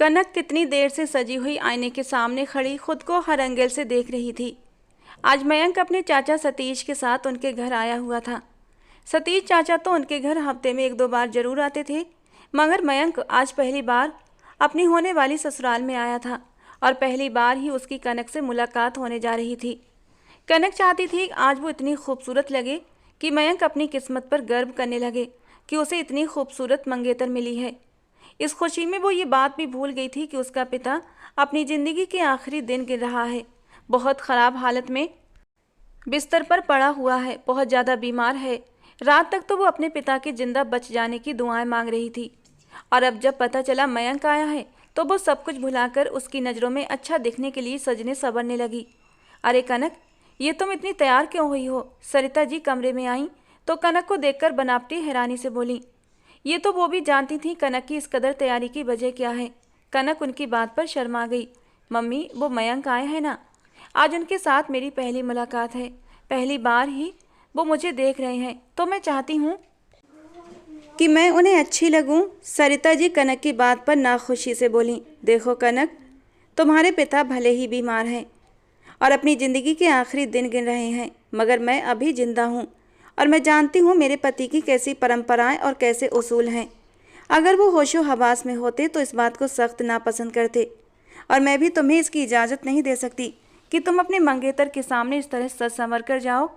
कनक कितनी देर से सजी हुई आईने के सामने खड़ी खुद को हर एंगल से देख रही थी। आज मयंक अपने चाचा सतीश के साथ उनके घर आया हुआ था। सतीश चाचा तो उनके घर हफ्ते में 1-2 बार जरूर आते थे, मगर मयंक आज पहली बार अपनी होने वाली ससुराल में आया था और पहली बार ही उसकी कनक से मुलाकात होने जा रही थी। कनक चाहती थी आज वो इतनी खूबसूरत लगे कि मयंक अपनी किस्मत पर गर्व करने लगे कि उसे इतनी खूबसूरत मंगेतर मिली है। इस खुशी में वो ये बात भी भूल गई थी कि उसका पिता अपनी ज़िंदगी के आखिरी दिन गिन रहा है। बहुत ख़राब हालत में बिस्तर पर पड़ा हुआ है, बहुत ज़्यादा बीमार है। रात तक तो वो अपने पिता के जिंदा बच जाने की दुआएं मांग रही थी, और अब जब पता चला मयंक आया है तो वो सब कुछ भुलाकर उसकी नज़रों में अच्छा दिखने के लिए सजने संवरने लगी। अरे कनक, ये तुम इतनी तैयार क्यों हुई हो? सरिता जी कमरे में आईं तो कनक को देखकर बनावटी हैरानी से बोली। ये तो वो भी जानती थी कनक की इस कदर तैयारी की वजह क्या है। कनक उनकी बात पर शर्मा गई। मम्मी, वो मयंक आए हैं ना, आज उनके साथ मेरी पहली मुलाकात है। पहली बार ही वो मुझे देख रहे हैं तो मैं चाहती हूँ कि मैं उन्हें अच्छी लगूं। सरिता जी कनक की बात पर नाखुशी से बोली। देखो कनक, तुम्हारे पिता भले ही बीमार हैं और अपनी ज़िंदगी के आखिरी दिन गिन रहे हैं, मगर मैं अभी जिंदा हूँ और मैं जानती हूँ मेरे पति की कैसी परंपराएं और कैसे उसूल हैं। अगर वो होशो हवास में होते तो इस बात को सख्त नापसंद करते, और मैं भी तुम्हें इसकी इजाज़त नहीं दे सकती कि तुम अपने मंगेतर के सामने इस तरह सज संवर कर जाओ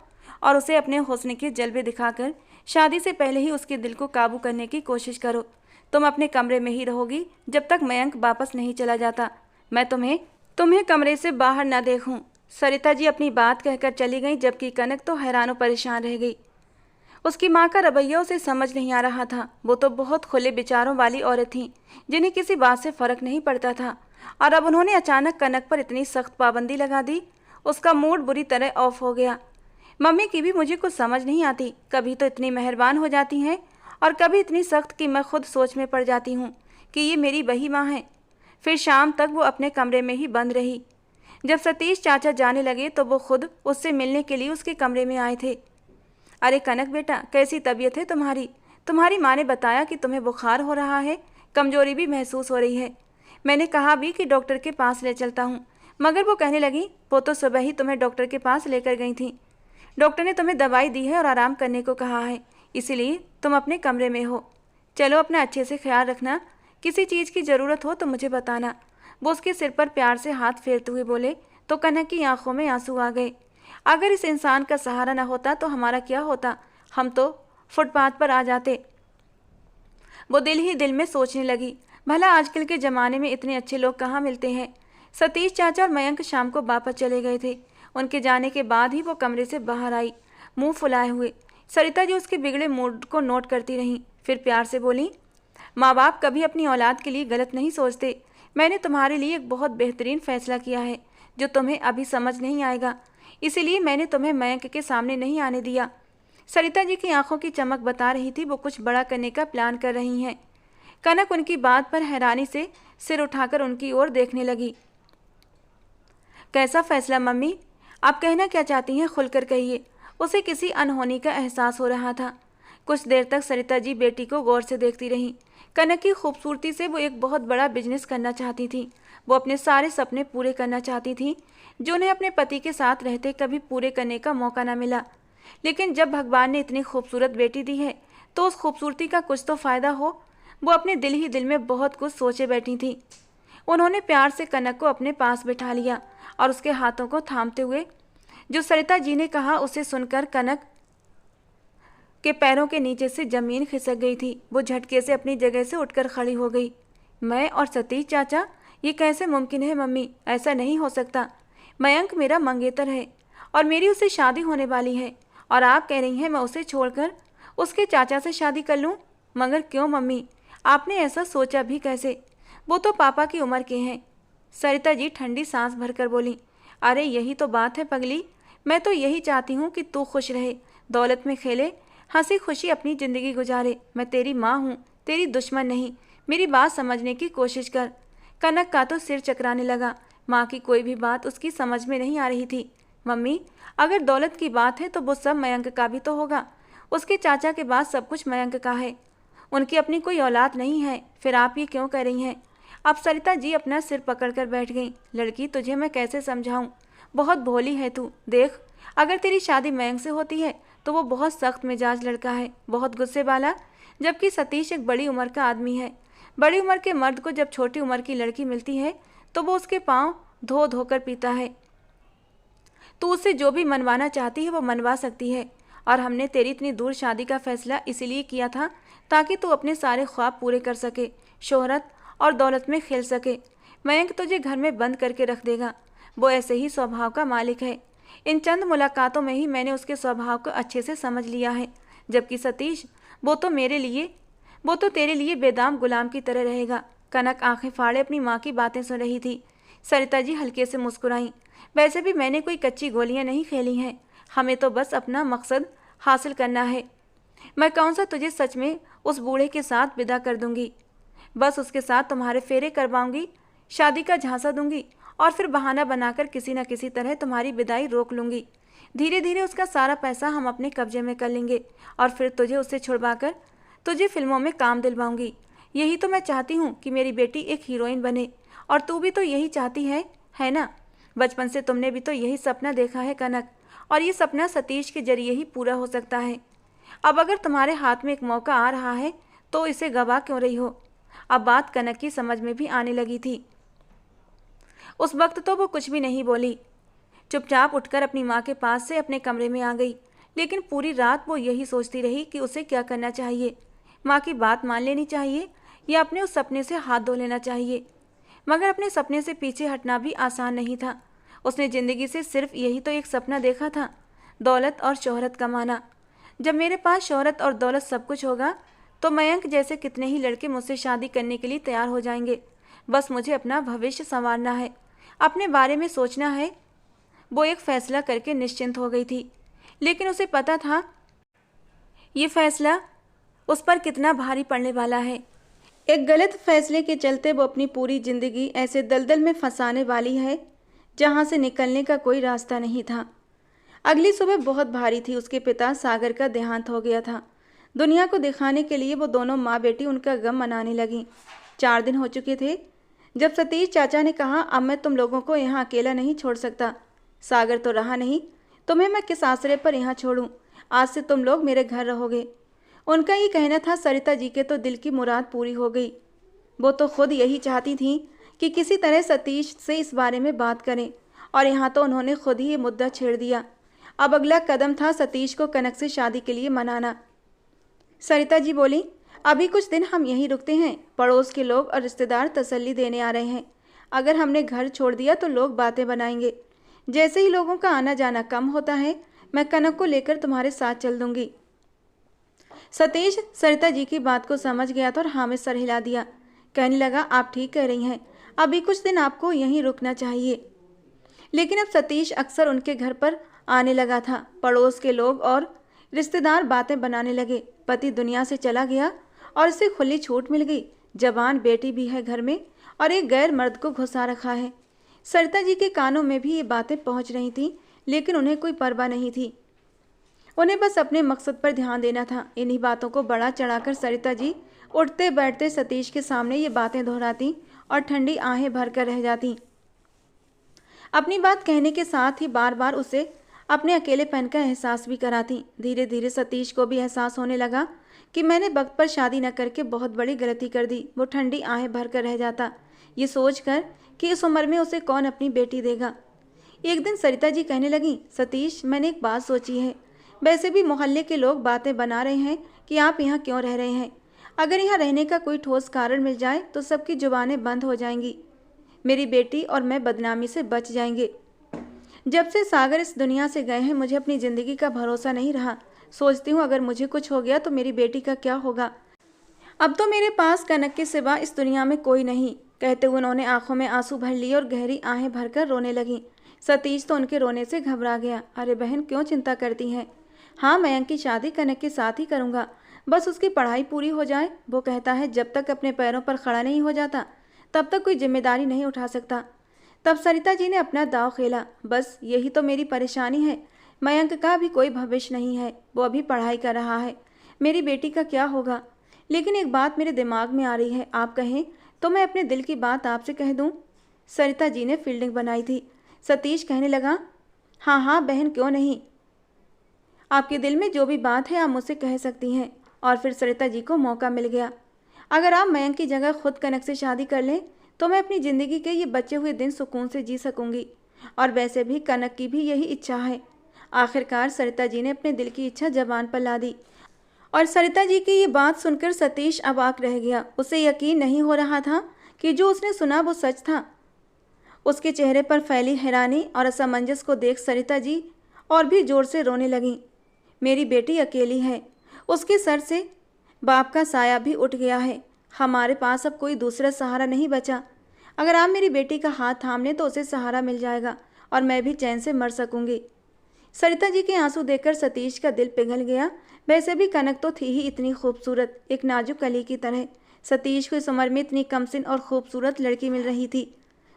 और उसे अपने हुस्न के जलवे दिखाकर शादी से पहले ही उसके दिल को काबू करने की कोशिश करो। तुम अपने कमरे में ही रहोगी जब तक मयंक वापस नहीं चला जाता। मैं तुम्हें कमरे से बाहर ना देखूं। सरिता जी अपनी बात कहकर चली गई, जबकि कनक तो हैरान परेशान रह गई। उसकी माँ का रवैया उसे समझ नहीं आ रहा था। वो तो बहुत खुले विचारों वाली औरत थी जिन्हें किसी बात से फर्क नहीं पड़ता था, और अब उन्होंने अचानक कनक पर इतनी सख्त पाबंदी लगा दी। उसका मूड बुरी तरह ऑफ हो गया। मम्मी की भी मुझे कुछ समझ नहीं आती, कभी तो इतनी मेहरबान हो जाती हैं और कभी इतनी सख्त कि मैं खुद सोच में पड़ जाती हूँ कि ये मेरी वही माँ है। फिर शाम तक वो अपने कमरे में ही बंद रही। जब सतीश चाचा जाने लगे तो वो खुद उससे मिलने के लिए उसके कमरे में आए थे। अरे कनक बेटा, कैसी तबीयत है तुम्हारी? तुम्हारी माँ ने बताया कि तुम्हें बुखार हो रहा है, कमजोरी भी महसूस हो रही है। मैंने कहा भी कि डॉक्टर के पास ले चलता हूँ, मगर वो कहने लगी वो तो सुबह ही तुम्हें डॉक्टर के पास लेकर गई थी। डॉक्टर ने तुम्हें दवाई दी है और आराम करने को कहा है, इसीलिए तुम अपने कमरे में हो। चलो अपना अच्छे से ख्याल रखना, किसी चीज़ की ज़रूरत हो तो मुझे बताना। वो उसके सिर पर प्यार से हाथ फेरते हुए बोले तो कनक की आंखों में आंसू आ गए। अगर इस इंसान का सहारा न होता तो हमारा क्या होता? हम तो फुटपाथ पर आ जाते। वो दिल ही दिल में सोचने लगी, भला आजकल के ज़माने में इतने अच्छे लोग कहाँ मिलते हैं। सतीश चाचा और मयंक शाम को वापस चले गए थे। उनके जाने के बाद ही वो कमरे से बाहर आई, मुंह फुलाए हुए। सरिता जी उसके बिगड़े मूड को नोट करती रहीं, फिर प्यार से बोली, माँ बाप कभी अपनी औलाद के लिए गलत नहीं सोचते। मैंने तुम्हारे लिए एक बहुत बेहतरीन फैसला किया है जो तुम्हें अभी समझ नहीं आएगा, इसीलिए मैंने तुम्हें मयंक के सामने नहीं आने दिया। सरिता जी की आंखों की चमक बता रही थी वो कुछ बड़ा करने का प्लान कर रही हैं। कनक उनकी बात पर हैरानी से सिर उठाकर उनकी ओर देखने लगी। कैसा फैसला मम्मी? आप कहना क्या चाहती हैं, खुलकर कहिए। उसे किसी अनहोनी का एहसास हो रहा था। कुछ देर तक सरिता जी बेटी को गौर से देखती रहीं। कनक की खूबसूरती से वो एक बहुत बड़ा बिजनेस करना चाहती थी। वो अपने सारे सपने पूरे करना चाहती थी जो उन्हें अपने पति के साथ रहते कभी पूरे करने का मौका न मिला। लेकिन जब भगवान ने इतनी खूबसूरत बेटी दी है तो उस खूबसूरती का कुछ तो फ़ायदा हो। वो अपने दिल ही दिल में बहुत कुछ सोचे बैठी थी। उन्होंने प्यार से कनक को अपने पास बिठा लिया और उसके हाथों को थामते हुए जो सरिता जी ने कहा उसे सुनकर कनक के पैरों के नीचे से ज़मीन खिसक गई थी। वो झटके से अपनी जगह से उठकर खड़ी हो गई। मैं और सतीश चाचा? ये कैसे मुमकिन है मम्मी? ऐसा नहीं हो सकता। मयंक मेरा मंगेतर है और मेरी उससे शादी होने वाली है, और आप कह रही हैं मैं उसे छोड़कर उसके चाचा से शादी कर लूं? मगर क्यों मम्मी, आपने ऐसा सोचा भी कैसे? वो तो पापा की उम्र के हैं। सरिता जी ठंडी सांस भरकर बोली। अरे यही तो बात है पगली, मैं तो यही चाहती हूँ कि तू खुश रहे, दौलत में खेले, हंसी खुशी अपनी ज़िंदगी गुजारे। मैं तेरी माँ हूँ, तेरी दुश्मन नहीं। मेरी बात समझने की कोशिश कर। कनक का तो सिर चकराने लगा। माँ की कोई भी बात उसकी समझ में नहीं आ रही थी। मम्मी, अगर दौलत की बात है तो वो सब मयंक का भी तो होगा। उसके चाचा के बाद सब कुछ मयंक का है। उनकी अपनी कोई औलाद नहीं है। फिर आप ये क्यों कह रही हैं? अब सरिता जी अपना सिर पकड़कर बैठ गईं। लड़की, तुझे मैं कैसे समझाऊं? बहुत भोली है तू। देख, अगर तेरी शादी मयंक से होती है तो वो बहुत सख्त मिजाज लड़का है, बहुत गुस्से वाला, जबकि सतीश एक बड़ी उम्र का आदमी है। बड़ी उम्र के मर्द को जब छोटी उम्र की लड़की मिलती है तो वो उसके पाँव धो धोकर पीता है। तू उससे जो भी मनवाना चाहती है वो मनवा सकती है, और हमने तेरी इतनी दूर शादी का फैसला इसीलिए किया था ताकि तू अपने सारे ख्वाब पूरे कर सके, शोहरत और दौलत में खेल सके। मयंक तुझे घर में बंद करके रख देगा, वो ऐसे ही स्वभाव का मालिक है। इन चंद मुलाकातों में ही मैंने उसके स्वभाव को अच्छे से समझ लिया है। जबकि सतीश, वो तो तेरे लिए बेदाम गुलाम की तरह रहेगा। कनक आंखें फाड़े अपनी माँ की बातें सुन रही थी। सरिता जी हल्के से मुस्कुराईं। वैसे भी मैंने कोई कच्ची गोलियां नहीं खेली हैं, हमें तो बस अपना मकसद हासिल करना है। मैं कौन सा तुझे सच में उस बूढ़े के साथ विदा कर दूंगी, बस उसके साथ तुम्हारे फेरे करवाऊंगी, शादी का झांसा दूंगी और फिर बहाना बनाकर किसी न किसी तरह तुम्हारी विदाई रोक लूंगी। धीरे धीरे उसका सारा पैसा हम अपने कब्जे में कर लेंगे और फिर तुझे उससे छुड़वाकर तुझे फिल्मों में काम दिलवाऊंगी। यही तो मैं चाहती हूँ कि मेरी बेटी एक हीरोइन बने, और तू भी तो यही चाहती है ना? बचपन से तुमने भी तो यही सपना देखा है कनक, और ये सपना सतीश के जरिए ही पूरा हो सकता है। अब अगर तुम्हारे हाथ में एक मौका आ रहा है तो इसे गवा क्यों रही हो? अब बात कनक की समझ में भी आने लगी थी। उस वक्त तो वो कुछ भी नहीं बोली, चुपचाप उठकर अपनी माँ के पास से अपने कमरे में आ गई। लेकिन पूरी रात वो यही सोचती रही कि उसे क्या करना चाहिए, माँ की बात मान लेनी चाहिए या अपने उस सपने से हाथ धो लेना चाहिए। मगर अपने सपने से पीछे हटना भी आसान नहीं था। उसने ज़िंदगी से सिर्फ यही तो एक सपना देखा था, दौलत और शोहरत कमाना। जब मेरे पास शोहरत और दौलत सब कुछ होगा तो मयंक जैसे कितने ही लड़के मुझसे शादी करने के लिए तैयार हो जाएंगे। बस मुझे अपना भविष्य संवारना है, अपने बारे में सोचना है। वो एक फैसला करके निश्चिंत हो गई थी, लेकिन उसे पता था ये फैसला उस पर कितना भारी पड़ने वाला है। एक गलत फैसले के चलते वो अपनी पूरी जिंदगी ऐसे दलदल में फंसाने वाली है जहां से निकलने का कोई रास्ता नहीं था। अगली सुबह बहुत भारी थी। उसके पिता सागर का देहांत हो गया था। दुनिया को दिखाने के लिए वो दोनों माँ बेटी उनका गम मनाने लगीं। 4 दिन हो चुके थे जब सतीश चाचा ने कहा, अब मैं तुम लोगों को यहाँ अकेला नहीं छोड़ सकता। सागर तो रहा नहीं, तुम्हें मैं किस आश्रय पर यहाँ छोड़ूं? आज से तुम लोग मेरे घर रहोगे। उनका ये कहना था। सरिता जी के तो दिल की मुराद पूरी हो गई। वो तो खुद यही चाहती थी कि किसी तरह सतीश से इस बारे में बात करें, और यहाँ तो उन्होंने खुद ही ये मुद्दा छेड़ दिया। अब अगला कदम था सतीश को कनक से शादी के लिए मनाना। सरिता जी बोली, अभी कुछ दिन हम यहीं रुकते हैं, पड़ोस के लोग और रिश्तेदार तसल्ली देने आ रहे हैं। अगर हमने घर छोड़ दिया तो लोग बातें बनाएंगे। जैसे ही लोगों का आना जाना कम होता है मैं कनक को लेकर तुम्हारे साथ चल दूंगी। सतीश सरिता जी की बात को समझ गया था और हाँ में सर हिला दिया। कहने लगा, आप ठीक कह रही हैं, अभी कुछ दिन आपको यहीं रुकना चाहिए। लेकिन अब सतीश अक्सर उनके घर पर आने लगा था। पड़ोस के लोग और रिश्तेदार बातें बनाने लगे। पति दुनिया से चला गया और इसे खुली छूट मिल गई। जवान बेटी भी है घर में और एक गैर मर्द को घुसा रखा है। सरिता जी के कानों में भी ये बातें पहुंच रही थीं, लेकिन उन्हें कोई परवाह नहीं थी। उन्हें बस अपने मकसद पर ध्यान देना था। इन्हीं बातों को बढ़ा चढ़ाकर सरिता जी उठते बैठते सतीश के सामने ये बातें दोहराती और ठंडी आहें भरकर रह जाती। अपनी बात कहने के साथ ही बार बार उसे अपने अकेलेपन का एहसास भी कराती। धीरे धीरे सतीश को भी एहसास होने लगा कि मैंने वक्त पर शादी न करके बहुत बड़ी गलती कर दी। वो ठंडी आहें भरकर रह जाता, ये सोचकर कि इस उम्र में उसे कौन अपनी बेटी देगा। एक दिन सरिता जी कहने लगी, सतीश, मैंने एक बात सोची है। वैसे भी मोहल्ले के लोग बातें बना रहे हैं कि आप यहाँ क्यों रह रहे हैं। अगर यहाँ रहने का कोई ठोस कारण मिल जाए तो सबकी जुबानें बंद हो जाएंगी। मेरी बेटी और मैं बदनामी से बच जाएंगे। जब से सागर इस दुनिया से गए हैं मुझे अपनी ज़िंदगी का भरोसा नहीं रहा। सोचती हूँ अगर मुझे कुछ हो गया तो मेरी बेटी का क्या होगा। अब तो मेरे पास कनक के सिवा इस दुनिया में कोई नहीं। कहते हुए उन्होंने आंखों में आंसू भर लिए और गहरी आहें भरकर रोने लगीं। सतीश तो उनके रोने से घबरा गया। अरे बहन, क्यों चिंता करती हैं? हाँ, मयंक की शादी कनक के साथ ही करूँगा, बस उसकी पढ़ाई पूरी हो जाए। वो कहता है जब तक अपने पैरों पर खड़ा नहीं हो जाता तब तक कोई जिम्मेदारी नहीं उठा सकता। तब सरिता जी ने अपना दाव खेला। बस यही तो मेरी परेशानी है। मयंक का भी कोई भविष्य नहीं है, वो अभी पढ़ाई कर रहा है। मेरी बेटी का क्या होगा? लेकिन एक बात मेरे दिमाग में आ रही है, आप कहें तो मैं अपने दिल की बात आपसे कह दूं। सरिता जी ने फील्डिंग बनाई थी। सतीश कहने लगा, हाँ हाँ बहन, क्यों नहीं। आपके दिल में जो भी बात है आप मुझसे कह सकती हैं। और फिर सरिता जी को मौका मिल गया। अगर आप मयंक की जगह खुद कनक से शादी कर लें तो मैं अपनी ज़िंदगी के ये बचे हुए दिन सुकून से जी सकूंगी। और वैसे भी कनक की भी यही इच्छा है। आखिरकार सरिता जी ने अपने दिल की इच्छा जबान पर ला दी। और सरिता जी की ये बात सुनकर सतीश अवाक रह गया। उसे यकीन नहीं हो रहा था कि जो उसने सुना वो सच था। उसके चेहरे पर फैली हैरानी और असमंजस को देख सरिता जी और भी जोर से रोने लगीं। मेरी बेटी अकेली है, उसके सर से बाप का साया भी उठ गया है। हमारे पास अब कोई दूसरा सहारा नहीं बचा। अगर आप मेरी बेटी का हाथ थाम लें तो उसे सहारा मिल जाएगा और मैं भी चैन से मर सकूंगी। सरिता जी के आंसू देखकर सतीश का दिल पिघल गया। वैसे भी कनक तो थी ही इतनी खूबसूरत, एक नाजुक कली की तरह। सतीश को इस उम्र में इतनी कमसिन और खूबसूरत लड़की मिल रही थी,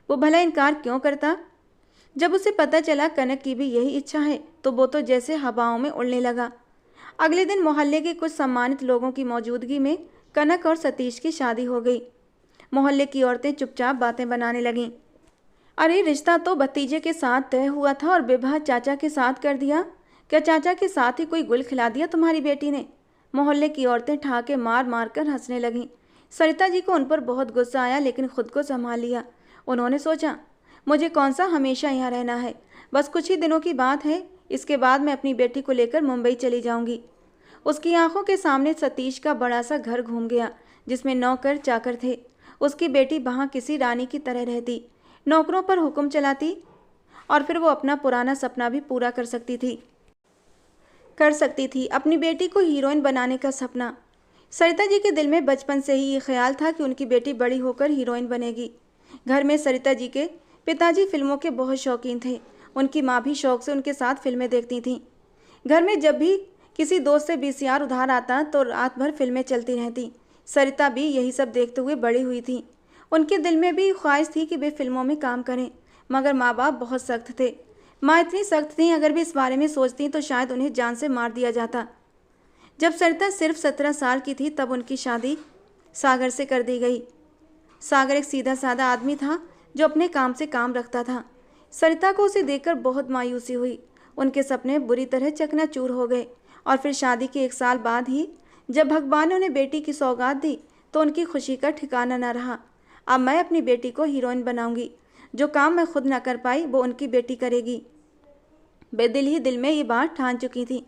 वो भला इनकार क्यों करता। जब उसे पता चला कनक की भी यही इच्छा है तो वो तो जैसे हवाओं में उड़ने लगा। अगले दिन मोहल्ले के कुछ सम्मानित लोगों की मौजूदगी में कनक और सतीश की शादी हो गई। मोहल्ले की औरतें चुपचाप बातें बनाने लगीं। अरे, रिश्ता तो भतीजे के साथ तय हुआ था और विवाह चाचा के साथ कर दिया। क्या चाचा के साथ ही कोई गुल खिला दिया तुम्हारी बेटी ने। मोहल्ले की औरतें ठहाके मार मार कर हंसने लगीं। सरिता जी को उन पर बहुत गुस्सा आया, लेकिन खुद को संभाल लिया। उन्होंने सोचा, मुझे कौन सा हमेशा यहाँ रहना है, बस कुछ ही दिनों की बात है। इसके बाद मैं अपनी बेटी को लेकर मुंबई चली जाऊंगी। उसकी आंखों के सामने सतीश का बड़ा सा घर घूम गया जिसमें नौकर चाकर थे। उसकी बेटी वहाँ किसी रानी की तरह रहती, नौकरों पर हुक्म चलाती और फिर वो अपना पुराना सपना भी पूरा कर सकती थी, अपनी बेटी को हीरोइन बनाने का सपना। सरिता जी के दिल में बचपन से ही ये ख्याल था कि उनकी बेटी बड़ी होकर हीरोइन बनेगी। घर में सरिता जी के पिताजी फिल्मों के बहुत शौकीन थे। उनकी माँ भी शौक से उनके साथ फिल्में देखती थीं। घर में जब भी किसी दोस्त से वीसीआर उधार आता तो रात भर फिल्में चलती रहती। सरिता भी यही सब देखते हुए बड़ी हुई थी। उनके दिल में भी ख्वाहिश थी कि वे फिल्मों में काम करें, मगर माँ बाप बहुत सख्त थे। माँ इतनी सख्त थी, अगर भी इस बारे में सोचती तो शायद उन्हें जान से मार दिया जाता। जब सरिता सिर्फ 17 साल की थी तब उनकी शादी सागर से कर दी गई। सागर एक सीधा साधा आदमी था जो अपने काम से काम रखता था। सरिता को उसे देखकर बहुत मायूसी हुई। उनके सपने बुरी तरह चकनाचूर हो गए। और फिर शादी के 1 साल बाद ही जब भगवान ने उन्हें बेटी की सौगात दी तो उनकी खुशी का ठिकाना न रहा। अब मैं अपनी बेटी को हीरोइन बनाऊंगी। जो काम मैं खुद न कर पाई वो उनकी बेटी करेगी। बेदिल ही दिल में ये बात ठान चुकी थी,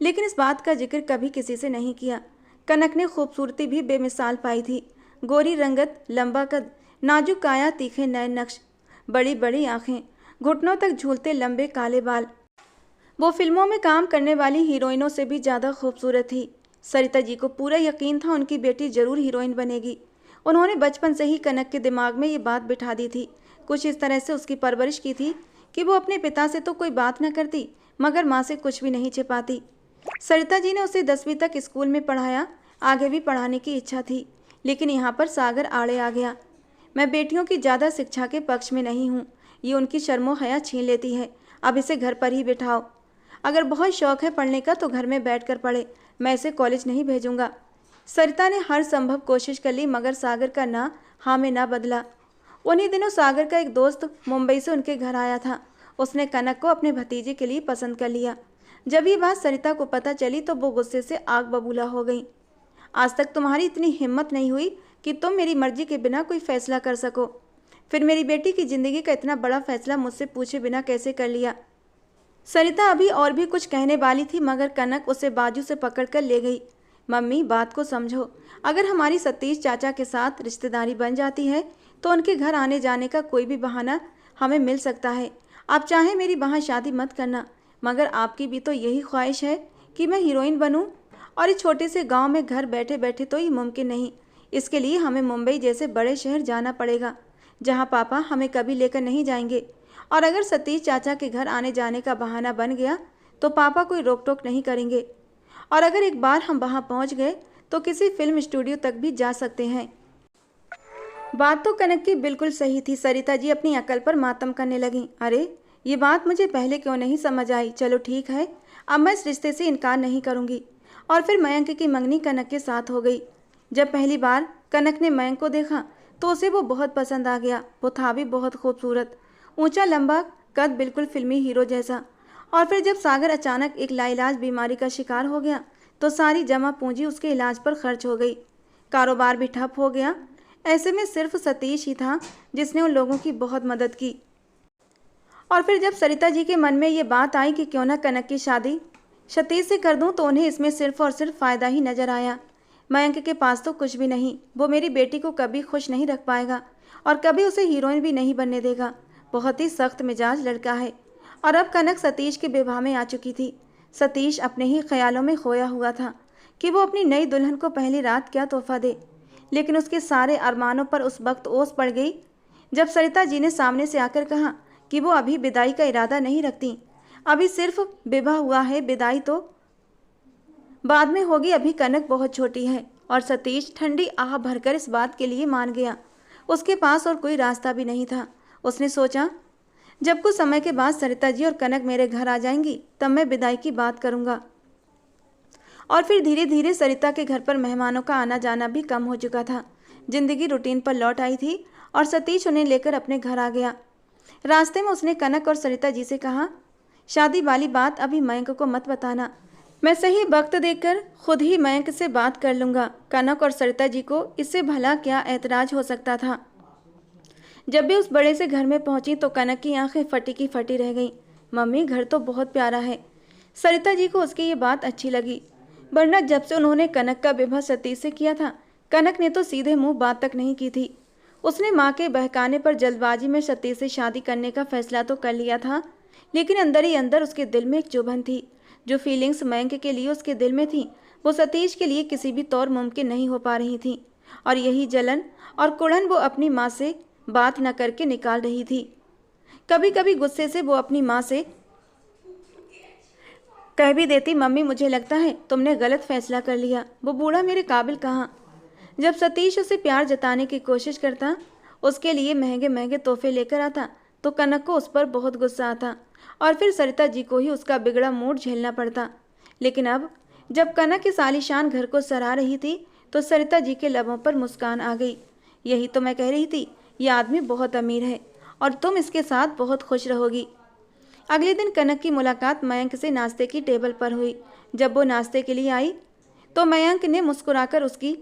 लेकिन इस बात का जिक्र कभी किसी से नहीं किया। कनक ने खूबसूरती भी बेमिसाल पाई थी। गोरी रंगत, लंबा कद, नाजुक काया, तीखे नए नक्श, बड़ी बड़ी आंखें, घुटनों तक झूलते लंबे काले बाल। वो फिल्मों में काम करने वाली हीरोइनों से भी ज़्यादा खूबसूरत थी। सरिता जी को पूरा यकीन था उनकी बेटी जरूर हीरोइन बनेगी। उन्होंने बचपन से ही कनक के दिमाग में ये बात बिठा दी थी। कुछ इस तरह से उसकी परवरिश की थी कि वो अपने पिता से तो कोई बात न करती, मगर माँ से कुछ भी नहीं छिपाती। सरिता जी ने उसे 10वीं तक स्कूल में पढ़ाया। आगे भी पढ़ाने की इच्छा थी, लेकिन यहाँ पर सागर आड़े आ गया। मैं बेटियों की ज़्यादा शिक्षा के पक्ष में नहीं हूँ, ये उनकी शर्मो हया छीन लेती है। अब इसे घर पर ही बिठाओ। अगर बहुत शौक है पढ़ने का तो घर में बैठकर पढ़े, मैं इसे कॉलेज नहीं भेजूंगा। सरिता ने हर संभव कोशिश कर ली, मगर सागर का ना हाँ में ना बदला। उन्हीं दिनों सागर का एक दोस्त मुंबई से उनके घर आया था। उसने कनक को अपने भतीजे के लिए पसंद कर लिया। जब ये बात सरिता को पता चली तो वो गुस्से से आग बबूला हो गई। आज तक तुम्हारी इतनी हिम्मत नहीं हुई कि तुम मेरी मर्जी के बिना कोई फैसला कर सको, फिर मेरी बेटी की ज़िंदगी का इतना बड़ा फैसला मुझसे पूछे बिना कैसे कर लिया। सरिता अभी और भी कुछ कहने वाली थी, मगर कनक उसे बाजू से पकड़कर ले गई। मम्मी, बात को समझो। अगर हमारी सतीश चाचा के साथ रिश्तेदारी बन जाती है तो उनके घर आने जाने का कोई भी बहाना हमें मिल सकता है। आप चाहें मेरी वहाँ शादी मत करना, मगर आपकी भी तो यही ख्वाहिश है कि मैं हीरोइन बनूं, और इस छोटे से गांव में घर बैठे बैठे तो ये मुमकिन नहीं। इसके लिए हमें मुंबई जैसे बड़े शहर जाना पड़ेगा, जहाँ पापा हमें कभी लेकर नहीं जाएंगे। और अगर सतीश चाचा के घर आने जाने का बहाना बन गया तो पापा कोई रोक टोक नहीं करेंगे। और अगर एक बार हम वहाँ पहुँच गए तो किसी फिल्म स्टूडियो तक भी जा सकते हैं। बात तो कनक की बिल्कुल सही थी। सरिता जी अपनी अकल पर मातम करने लगीं। अरे, ये बात मुझे पहले क्यों नहीं समझ आई। चलो ठीक है, अब मैं इस रिश्ते से इनकार नहीं करूँगी। और फिर मयंक की मंगनी कनक के साथ हो गई। जब पहली बार कनक ने मयंक को देखा तो उसे वो बहुत पसंद आ गया। वो था भी बहुत खूबसूरत, ऊंचा लंबा कद, बिल्कुल फिल्मी हीरो जैसा। और फिर जब सागर अचानक एक लाइलाज बीमारी का शिकार हो गया तो सारी जमा पूंजी उसके इलाज पर खर्च हो गई। कारोबार भी ठप हो गया। ऐसे में सिर्फ सतीश ही था जिसने उन लोगों की बहुत मदद की। और फिर जब सरिता जी के मन में ये बात आई कि क्यों ना कनक की शादी सतीश से कर दूं, तो उन्हें इसमें सिर्फ और सिर्फ फ़ायदा ही नज़र आया। मयंक के पास तो कुछ भी नहीं, वो मेरी बेटी को कभी खुश नहीं रख पाएगा और कभी उसे हीरोइन भी नहीं बनने देगा। बहुत ही सख्त मिजाज लड़का है। और अब कनक सतीश के विवाह में आ चुकी थी। सतीश अपने ही ख्यालों में खोया हुआ था कि वो अपनी नई दुल्हन को पहली रात क्या तोहफा दे। लेकिन उसके सारे अरमानों पर उस वक्त ओस पड़ गई जब सरिता जी ने सामने से आकर कहा कि वो अभी विदाई का इरादा नहीं रखती। अभी सिर्फ विवाह हुआ है, विदाई तो बाद में होगी, अभी कनक बहुत छोटी है। और सतीश ठंडी आह भरकर इस बात के लिए मान गया। उसके पास और कोई रास्ता भी नहीं था। उसने सोचा, जब कुछ समय के बाद सरिता जी और कनक मेरे घर आ जाएंगी तब मैं विदाई की बात करूंगा। और फिर धीरे धीरे सरिता के घर पर मेहमानों का आना जाना भी कम हो चुका था। जिंदगी रूटीन पर लौट आई थी और सतीश उन्हें लेकर अपने घर आ गया। रास्ते में उसने कनक और सरिता जी से कहा, शादी वाली बात अभी मयंक को मत बताना, मैं सही वक्त देखकर खुद ही मयंक से बात कर लूँगा। कनक और सरिता जी को इससे भला क्या ऐतराज हो सकता था। जब भी उस बड़े से घर में पहुंची तो कनक की आंखें फटी की फटी रह गईं। मम्मी, घर तो बहुत प्यारा है। सरिता जी को उसकी ये बात अच्छी लगी, वरना जब से उन्होंने कनक का विवाह सतीश से किया था, कनक ने तो सीधे मुंह बात तक नहीं की थी। उसने माँ के बहकाने पर जल्दबाजी में सतीश से शादी करने का फैसला तो कर लिया था, लेकिन अंदर ही अंदर उसके दिल में एक चुभन थी। जो फीलिंग्स मयंक के लिए उसके दिल में थी, वो सतीश के लिए किसी भी तौर मुमकिन नहीं हो पा रही थी। और यही जलन और कुड़न वो अपनी माँ से बात न करके निकाल रही थी। कभी कभी गुस्से से वो अपनी माँ से कह भी देती, मम्मी मुझे लगता है तुमने गलत फैसला कर लिया, वो बूढ़ा मेरे काबिल कहाँ। जब सतीश उसे प्यार जताने की कोशिश करता, उसके लिए महंगे महंगे तोहफे लेकर आता, तो कनक को उस पर बहुत गुस्सा आता और फिर सरिता जी को ही उसका बिगड़ा मूड झेलना पड़ता। लेकिन अब जब कनक इस आलीशान घर को सराह रही थी तो सरिता जी के लबों पर मुस्कान आ गई। यही तो मैं कह रही थी, यह आदमी बहुत अमीर है और तुम इसके साथ बहुत खुश रहोगी। अगले दिन कनक की मुलाकात मयंक से नाश्ते की टेबल पर हुई। जब वो नाश्ते के लिए आई तो मयंक ने मुस्कुराकर उसकी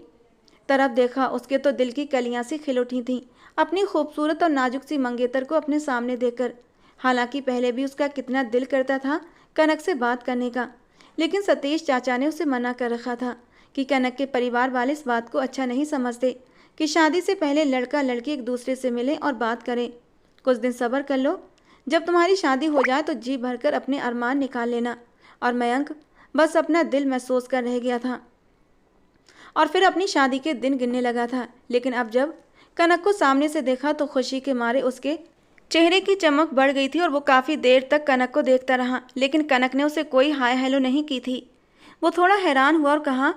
तरफ देखा। उसके तो दिल की कलियां सी खिल उठी थीं अपनी खूबसूरत और नाजुक सी मंगेतर को अपने सामने देखकर। हालांकि पहले भी उसका कितना दिल करता था कनक से बात करने का, लेकिन सतीश चाचा ने उसे मना कर रखा था कि कनक के परिवार वाले इस बात को अच्छा नहीं समझते कि शादी से पहले लड़का लड़की एक दूसरे से मिलें और बात करें। कुछ दिन सब्र कर लो, जब तुम्हारी शादी हो जाए तो जी भरकर अपने अरमान निकाल लेना। और मयंक बस अपना दिल महसूस कर रह गया था और फिर अपनी शादी के दिन गिनने लगा था। लेकिन अब जब कनक को सामने से देखा तो खुशी के मारे उसके चेहरे की चमक बढ़ गई थी और वो काफ़ी देर तक कनक को देखता रहा, लेकिन कनक ने उसे कोई हाय हेलो नहीं की थी। वो थोड़ा हैरान हुआ और कहा,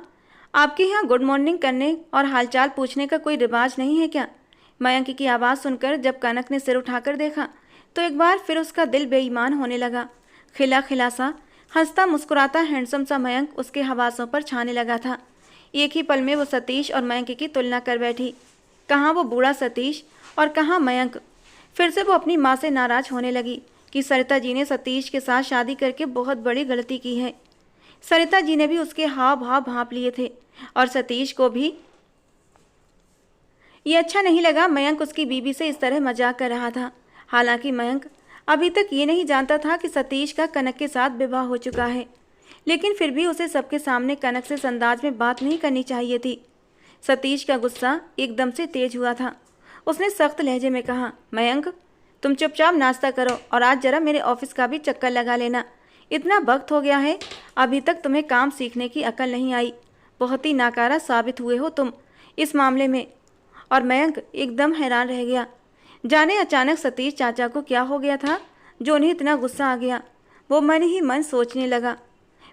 आपके यहाँ गुड मॉर्निंग करने और हालचाल पूछने का कोई रिवाज नहीं है क्या? मयंक की आवाज़ सुनकर जब कनक ने सिर उठाकर देखा तो एक बार फिर उसका दिल बेईमान होने लगा। खिला खिला सा हंसता मुस्कुराता हैंडसम सा मयंक उसके हवासों पर छाने लगा था। एक ही पल में वो सतीश और मयंक की तुलना कर बैठी। कहाँ वो बूढ़ा सतीश और कहाँ मयंक। फिर से वो अपनी माँ से नाराज होने लगी कि सरिता जी ने सतीश के साथ शादी करके बहुत बड़ी गलती की है। सरिता जी ने भी उसके हाव भाव भांप लिए थे और सतीश को भी ये अच्छा नहीं लगा मयंक उसकी बीवी से इस तरह मजाक कर रहा था। हालांकि मयंक अभी तक ये नहीं जानता था कि सतीश का कनक के साथ विवाह हो चुका है, लेकिन फिर भी उसे सबके सामने कनक से इस अंदाज में बात नहीं करनी चाहिए थी। सतीश का गुस्सा एकदम से तेज हुआ था। उसने सख्त लहजे में कहा, मयंक तुम चुपचाप नाश्ता करो और आज जरा मेरे ऑफिस का भी चक्कर लगा लेना। इतना वक्त हो गया है, अभी तक तुम्हें काम सीखने की अकल नहीं आई। बहुत ही नाकारा साबित हुए हो तुम इस मामले में। और मयंक एकदम हैरान रह गया, जाने अचानक सतीश चाचा को क्या हो गया था जो उन्हें इतना गुस्सा आ गया। वो मन ही मन सोचने लगा,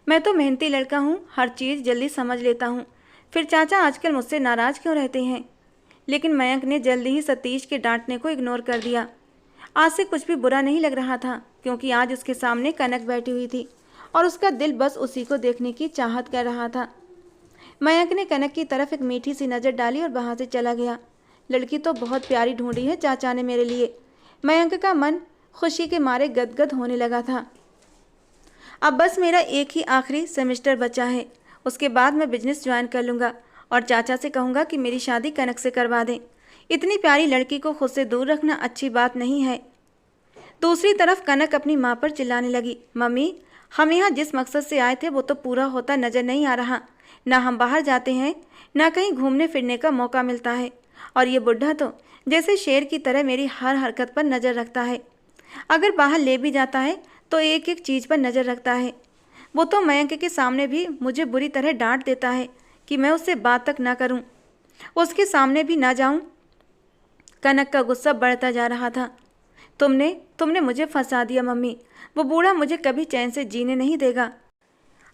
मैं तो मेहनती लड़का हूँ, हर चीज़ जल्दी समझ लेता हूँ, फिर चाचा आजकल मुझसे नाराज़ क्यों रहते हैं। लेकिन मयंक ने जल्दी ही सतीश के डांटने को इग्नोर कर दिया। आज से कुछ भी बुरा नहीं लग रहा था, क्योंकि आज उसके सामने कनक बैठी हुई थी और उसका दिल बस उसी को देखने की चाहत कर रहा था। मयंक ने कनक की तरफ एक मीठी सी नज़र डाली और वहाँ से चला गया। लड़की तो बहुत प्यारी ढूंढी है चाचा ने मेरे लिए। मयंक का मन खुशी के मारे गदगद होने लगा था। अब बस मेरा एक ही आखिरी सेमेस्टर बचा है, उसके बाद मैं बिजनेस ज्वाइन कर लूँगा और चाचा से कहूँगा कि मेरी शादी कनक से करवा दें। इतनी प्यारी लड़की को खुद से दूर रखना अच्छी बात नहीं है। दूसरी तरफ कनक अपनी माँ पर चिल्लाने लगी, मम्मी हम यहाँ जिस मकसद से आए थे वो तो पूरा होता नजर नहीं आ रहा। ना हम बाहर जाते हैं, ना कहीं घूमने फिरने का मौका मिलता है, और ये बुढ़ा तो जैसे शेर की तरह मेरी हर हरकत पर नज़र रखता है। अगर बाहर ले भी जाता है तो एक एक चीज़ पर नज़र रखता है। वो तो मयंक के सामने भी मुझे बुरी तरह डांट देता है कि मैं उससे बात तक ना करूं, उसके सामने भी ना जाऊं। कनक का गुस्सा बढ़ता जा रहा था। तुमने मुझे फंसा दिया मम्मी, वो बूढ़ा मुझे कभी चैन से जीने नहीं देगा।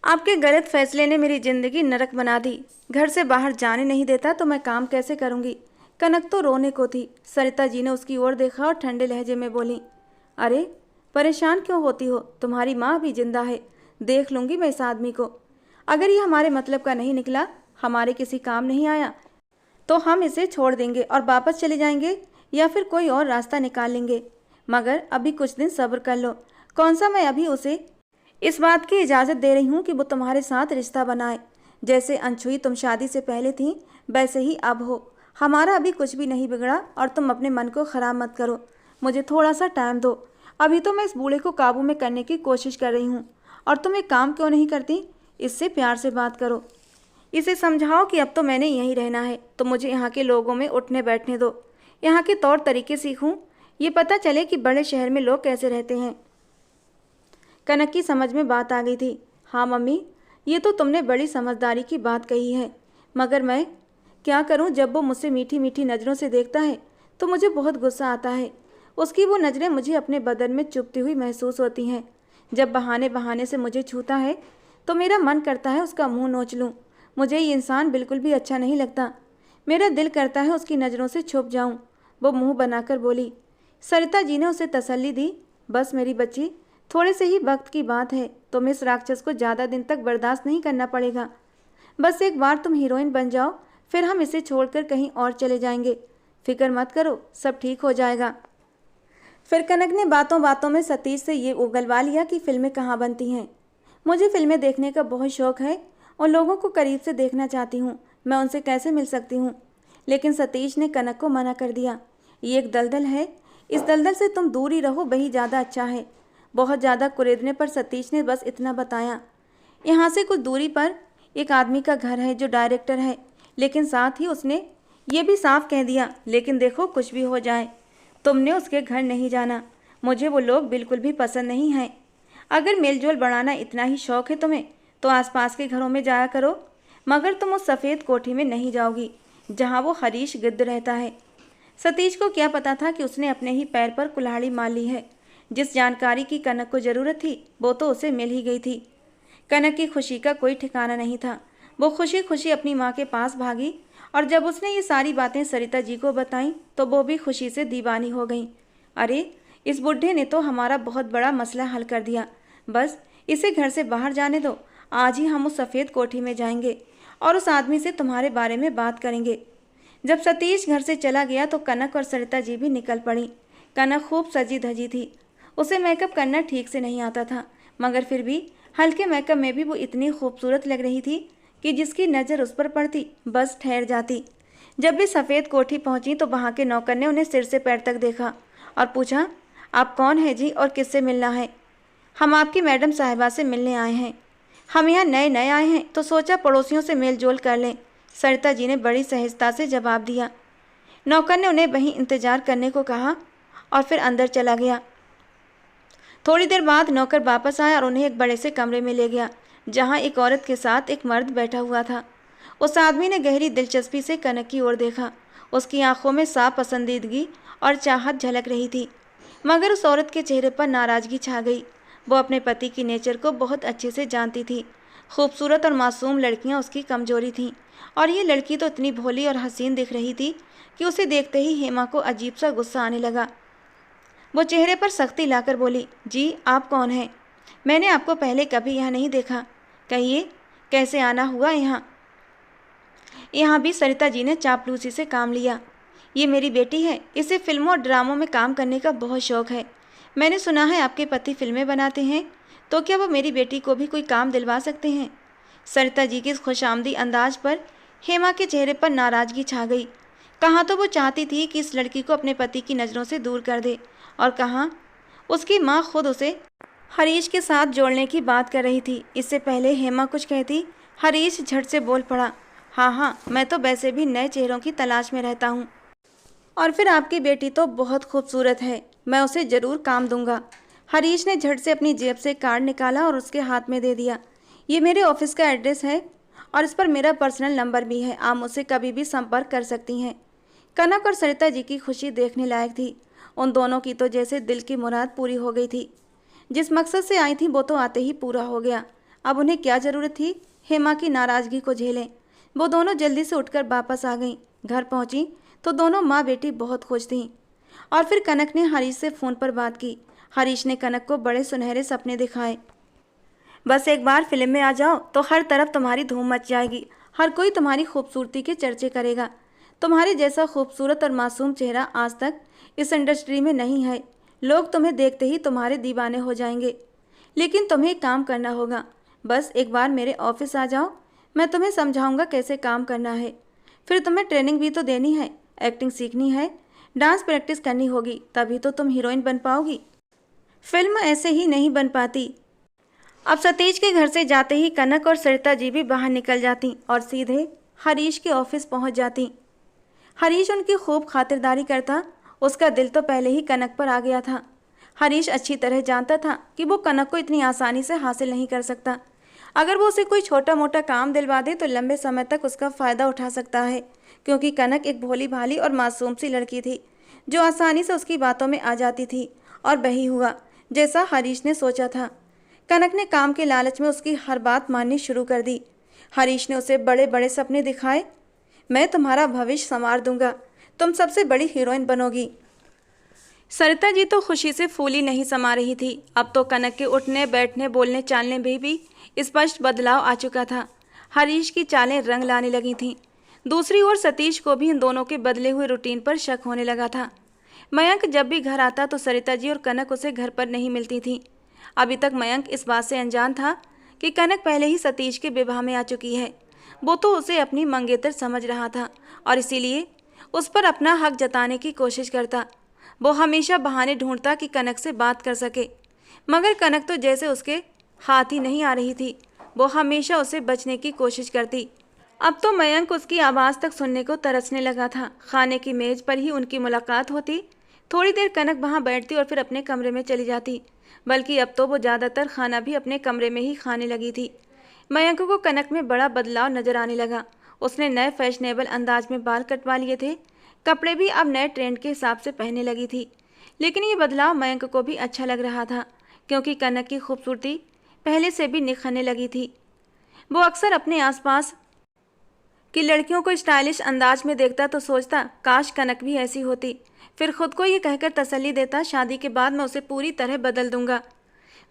आपके गलत फैसले ने मेरी ज़िंदगी नरक बना दी। घर से बाहर जाने नहीं देता तो मैं काम कैसे करूँगी। कनक तो रोने को थी। सरिता जी ने उसकी ओर देखा और ठंडे लहजे में बोली, अरे परेशान क्यों होती हो, तुम्हारी माँ भी जिंदा है, देख लूँगी मैं इस आदमी को। अगर ये हमारे मतलब का नहीं निकला, हमारे किसी काम नहीं आया, तो हम इसे छोड़ देंगे और वापस चले जाएंगे या फिर कोई और रास्ता निकाल लेंगे। मगर अभी कुछ दिन सब्र कर लो। कौन सा मैं अभी उसे इस बात की इजाज़त दे रही हूँ कि वो तुम्हारे साथ रिश्ता बनाए। जैसे अनछुई तुम शादी से पहले थी वैसे ही अब हो। हमारा अभी कुछ भी नहीं बिगड़ा और तुम अपने मन को ख़राब मत करो। मुझे थोड़ा सा टाइम दो। अभी तो मैं इस बूढ़े को काबू में करने की कोशिश कर रही हूँ। और तुम एक काम क्यों नहीं करती, इससे प्यार से बात करो। इसे समझाओ कि अब तो मैंने यहीं रहना है, तो मुझे यहाँ के लोगों में उठने बैठने दो, यहाँ के तौर तरीके सीखूँ, ये पता चले कि बड़े शहर में लोग कैसे रहते हैं। कनक की समझ में बात आ गई थी। हाँ मम्मी, ये तो तुमने बड़ी समझदारी की बात कही है, मगर मैं क्या करूं। जब वो मुझसे मीठी मीठी नज़रों से देखता है तो मुझे बहुत गुस्सा आता है। उसकी वो नज़रें मुझे अपने बदन में चुभती हुई महसूस होती हैं। जब बहाने बहाने से मुझे छूता है तो मेरा मन करता है उसका मुंह नोच लूँ। मुझे ये इंसान बिल्कुल भी अच्छा नहीं लगता। मेरा दिल करता है उसकी नज़रों से छुप जाऊँ। वो मुँह बनाकर बोली। सरिता जी ने उसे तसल्ली दी। बस मेरी बच्ची, थोड़े से ही वक्त की बात है, तुम्हें इस राक्षस को ज़्यादा दिन तक बर्दाश्त नहीं करना पड़ेगा। बस एक बार तुम हीरोइन बन जाओ, फिर हम इसे छोड़कर कहीं और चले जाएंगे। फिक्र मत करो, सब ठीक हो जाएगा। फिर कनक ने बातों बातों में सतीश से ये उगलवा लिया कि फिल्में कहाँ बनती हैं। मुझे फिल्में देखने का बहुत शौक़ है और लोगों को करीब से देखना चाहती हूँ। मैं उनसे कैसे मिल सकती हूँ। लेकिन सतीश ने कनक को मना कर दिया। ये एक दलदल है, इस दलदल से तुम दूर ही रहो, वही ज़्यादा अच्छा है। बहुत ज़्यादा कुरेदने पर सतीश ने बस इतना बताया, यहाँ से कुछ दूरी पर एक आदमी का घर है जो डायरेक्टर है। लेकिन साथ ही उसने ये भी साफ कह दिया, लेकिन देखो कुछ भी हो जाए तुमने उसके घर नहीं जाना। मुझे वो लोग बिल्कुल भी पसंद नहीं हैं। अगर मेलजोल बढ़ाना इतना ही शौक़ है तुम्हें तो आसपास के घरों में जाया करो, मगर तुम उस सफ़ेद कोठी में नहीं जाओगी जहाँ वो हरीश गिद्ध रहता है। सतीश को क्या पता था कि उसने अपने ही पैर पर कुल्हाड़ी मार ली है। जिस जानकारी की कनक को ज़रूरत थी वो तो उसे मिल ही गई थी। कनक की खुशी का कोई ठिकाना नहीं था। वो खुशी खुशी अपनी माँ के पास भागी और जब उसने ये सारी बातें सरिता जी को बताईं तो वो भी खुशी से दीवानी हो गई। अरे इस बुढ़े ने तो हमारा बहुत बड़ा मसला हल कर दिया। बस इसे घर से बाहर जाने दो। आज ही हम उस सफ़ेद कोठी में जाएंगे और उस आदमी से तुम्हारे बारे में बात करेंगे। जब सतीश घर से चला गया तो कनक और सरिता जी भी निकल पड़ी। कनक खूब सजी धजी थी। उसे मेकअप करना ठीक से नहीं आता था, मगर फिर भी हल्के मेकअप में भी वो इतनी खूबसूरत लग रही थी कि जिसकी नज़र उस पर पड़ती बस ठहर जाती। जब भी सफ़ेद कोठी पहुंची तो वहाँ के नौकर ने उन्हें सिर से पैर तक देखा और पूछा, आप कौन है जी और किससे मिलना है। हम आपकी मैडम साहिबा से मिलने आए हैं। हम यहाँ नए नए आए हैं तो सोचा पड़ोसियों से मेल जोल कर लें। सरिता जी ने बड़ी सहजता से जवाब दिया। नौकर ने उन्हें वहीं इंतज़ार करने को कहा और फिर अंदर चला गया। थोड़ी देर बाद नौकर वापस आया और उन्हें एक बड़े से कमरे में ले गया जहां एक औरत के साथ एक मर्द बैठा हुआ था। उस आदमी ने गहरी दिलचस्पी से कनक की ओर देखा। उसकी आंखों में साफ पसंदीदगी और चाहत झलक रही थी, मगर उस औरत के चेहरे पर नाराज़गी छा गई। वो अपने पति की नेचर को बहुत अच्छे से जानती थी। खूबसूरत और मासूम लड़कियां उसकी कमजोरी थीं और ये लड़की तो इतनी भोली और हसीन दिख रही थी कि उसे देखते ही हेमा को अजीब सा गुस्सा आने लगा। वो चेहरे पर सख्ती लाकर बोली, जी आप कौन हैं? मैंने आपको पहले कभी यहाँ नहीं देखा। कहिए कैसे आना हुआ यहाँ? यहाँ भी सरिता जी ने चापलूसी से काम लिया। ये मेरी बेटी है, इसे फिल्मों और ड्रामों में काम करने का बहुत शौक है। मैंने सुना है आपके पति फिल्में बनाते हैं, तो क्या वो मेरी बेटी को भी कोई काम दिलवा सकते हैं? सरिता जी के इस खुशामदी अंदाज पर हेमा के चेहरे पर नाराजगी छा गई। कहाँ तो वो चाहती थी कि इस लड़की को अपने पति की नज़रों से दूर कर दे, और कहाँ उसकी माँ खुद उसे हरीश के साथ जोड़ने की बात कर रही थी। इससे पहले हेमा कुछ कहती, हरीश झट से बोल पड़ा, हाँ हाँ, मैं तो वैसे भी नए चेहरों की तलाश में रहता हूँ, और फिर आपकी बेटी तो बहुत खूबसूरत है, मैं उसे ज़रूर काम दूंगा। हरीश ने झट से अपनी जेब से कार्ड निकाला और उसके हाथ में दे दिया। ये मेरे ऑफिस का एड्रेस है और इस पर मेरा पर्सनल नंबर भी है, आप मुझसे कभी भी संपर्क कर सकती हैं। कनक और सरिता जी की खुशी देखने लायक थी। उन दोनों की तो जैसे दिल की मुराद पूरी हो गई थी। जिस मकसद से आई थी वो तो आते ही पूरा हो गया। अब उन्हें क्या ज़रूरत थी हेमा की नाराज़गी को झेलें। वो दोनों जल्दी से उठकर वापस आ गईं। घर पहुंची तो दोनों माँ बेटी बहुत खुश थीं। और फिर कनक ने हरीश से फ़ोन पर बात की। हरीश ने कनक को बड़े सुनहरे सपने दिखाए। बस एक बार फिल्म में आ जाओ तो हर तरफ तुम्हारी धूम मच जाएगी, हर कोई तुम्हारी खूबसूरती के चर्चे करेगा। तुम्हारे जैसा खूबसूरत और मासूम चेहरा आज तक इस इंडस्ट्री में नहीं है। लोग तुम्हें देखते ही तुम्हारे दीवाने हो जाएंगे। लेकिन तुम्हें एक काम करना होगा, बस एक बार मेरे ऑफिस आ जाओ, मैं तुम्हें समझाऊंगा कैसे काम करना है। फिर तुम्हें ट्रेनिंग भी तो देनी है, एक्टिंग सीखनी है, डांस प्रैक्टिस करनी होगी, तभी तो तुम हीरोइन बन पाओगी। फिल्म ऐसे ही नहीं बन पाती। अब सतीश के घर से जाते ही कनक और सरिता जी भी बाहर निकल जाती और सीधे हरीश के ऑफिस पहुंच जाती। हरीश उनकी खूब खातिरदारी करता। उसका दिल तो पहले ही कनक पर आ गया था। हरीश अच्छी तरह जानता था कि वो कनक को इतनी आसानी से हासिल नहीं कर सकता। अगर वो उसे कोई छोटा मोटा काम दिलवा दे तो लंबे समय तक उसका फ़ायदा उठा सकता है, क्योंकि कनक एक भोली भाली और मासूम सी लड़की थी जो आसानी से उसकी बातों में आ जाती थी। और वही हुआ जैसा हरीश ने सोचा था। कनक ने काम के लालच में उसकी हर बात माननी शुरू कर दी। हरीश ने उसे बड़े बड़े सपने दिखाए। मैं तुम्हारा भविष्य संवार दूंगा, तुम सबसे बड़ी हीरोइन बनोगी। सरिता जी तो खुशी से फूली नहीं समा रही थी। अब तो कनक के उठने बैठने बोलने चालने में भी स्पष्ट बदलाव आ चुका था। हरीश की चालें रंग लाने लगी थीं। दूसरी ओर सतीश को भी इन दोनों के बदले हुए रूटीन पर शक होने लगा था। मयंक जब भी घर आता तो सरिता जी और कनक उसे घर पर नहीं मिलती थीं। अभी तक मयंक इस बात से अनजान था कि कनक पहले ही सतीश के विवाह में आ चुकी है। वो तो उसे अपनी मंगेतर समझ रहा था और इसीलिए उस पर अपना हक जताने की कोशिश करता। वो हमेशा बहाने ढूंढता कि कनक से बात कर सके, मगर कनक तो जैसे उसके हाथ ही नहीं आ रही थी। वो हमेशा उसे बचने की कोशिश करती। अब तो मयंक उसकी आवाज़ तक सुनने को तरसने लगा था। खाने की मेज़ पर ही उनकी मुलाकात होती। थोड़ी देर कनक वहाँ बैठती और फिर अपने कमरे में चली जाती। बल्कि अब तो वो ज़्यादातर खाना भी अपने कमरे में ही खाने लगी थी। मयंक को कनक में बड़ा बदलाव नजर आने लगा। उसने नए फैशनेबल अंदाज में बाल कटवा लिए थे। कपड़े भी अब नए ट्रेंड के हिसाब से पहनने लगी थी। लेकिन ये बदलाव मयंक को भी अच्छा लग रहा था, क्योंकि कनक की खूबसूरती पहले से भी निखरने लगी थी। वो अक्सर अपने आसपास की लड़कियों को स्टाइलिश अंदाज में देखता तो सोचता, काश कनक भी ऐसी होती। फिर खुद को ये कहकर तसल्ली देता, शादी के बाद मैं उसे पूरी तरह बदल दूंगा।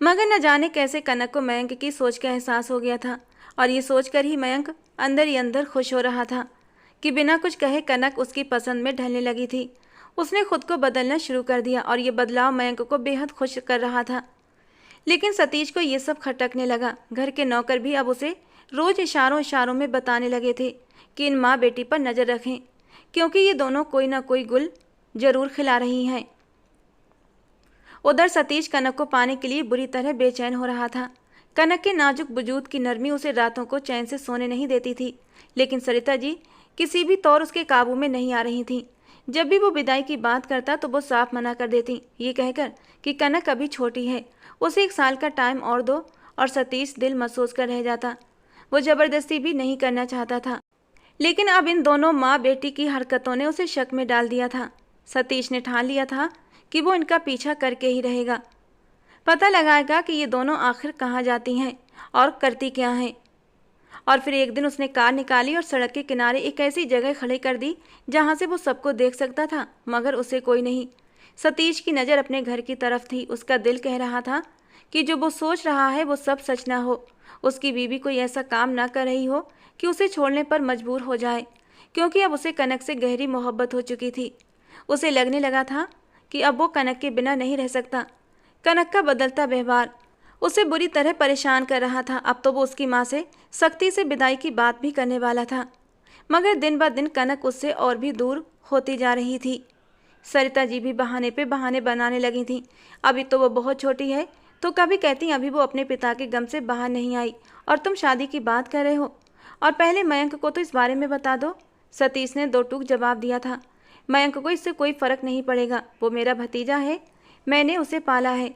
मगर न जाने कैसे कनक को मयंक की सोच का एहसास हो गया था, और ये सोचकर ही मयंक अंदर ही अंदर खुश हो रहा था कि बिना कुछ कहे कनक उसकी पसंद में ढलने लगी थी। उसने खुद को बदलना शुरू कर दिया और ये बदलाव मयंक को बेहद खुश कर रहा था। लेकिन सतीश को ये सब खटकने लगा। घर के नौकर भी अब उसे रोज इशारों इशारों में बताने लगे थे कि इन माँ बेटी पर नज़र रखें, क्योंकि ये दोनों कोई ना कोई गुल जरूर खिला रही हैं। उधर सतीश कनक को पाने के लिए बुरी तरह बेचैन हो रहा था। कनक के नाजुक वजूद की नरमी उसे रातों को चैन से सोने नहीं देती थी। लेकिन सरिता जी किसी भी तौर उसके काबू में नहीं आ रही थीं। जब भी वो विदाई की बात करता तो वो साफ मना कर देती, ये कहकर कि कनक अभी छोटी है, उसे 1 साल का टाइम और दो। और सतीश दिल महसूस कर रह जाता। वो ज़बरदस्ती भी नहीं करना चाहता था, लेकिन अब इन दोनों माँ बेटी की हरकतों ने उसे शक में डाल दिया था। सतीश ने ठान लिया था कि वो इनका पीछा करके ही रहेगा, पता लगाएगा कि ये दोनों आखिर कहाँ जाती हैं और करती क्या हैं। और फिर एक दिन उसने कार निकाली और सड़क के किनारे एक ऐसी जगह खड़ी कर दी जहाँ से वो सबको देख सकता था, मगर उसे कोई नहीं। सतीश की नज़र अपने घर की तरफ थी। उसका दिल कह रहा था कि जो वो सोच रहा है वो सब सच ना हो। उसकी बीवी कोई ऐसा काम ना कर रही हो कि उसे छोड़ने पर मजबूर हो जाए, क्योंकि अब उसे कनक से गहरी मोहब्बत हो चुकी थी। उसे लगने लगा था कि अब वो कनक के बिना नहीं रह सकता। कनक का बदलता व्यवहार उसे बुरी तरह परेशान कर रहा था। अब तो वो उसकी माँ से सख्ती से विदाई की बात भी करने वाला था, मगर दिन ब दिन कनक उससे और भी दूर होती जा रही थी। सरिता जी भी बहाने पे बहाने बनाने लगी थीं। अभी तो वो बहुत छोटी है, तो कभी कहती अभी वो अपने पिता के गम से बाहर नहीं आई और तुम शादी की बात कर रहे हो, और पहले मयंक को तो इस बारे में बता दो। सतीश ने दो टूक जवाब दिया था। मयंक को इससे कोई फ़र्क नहीं पड़ेगा, वो मेरा भतीजा है, मैंने उसे पाला है।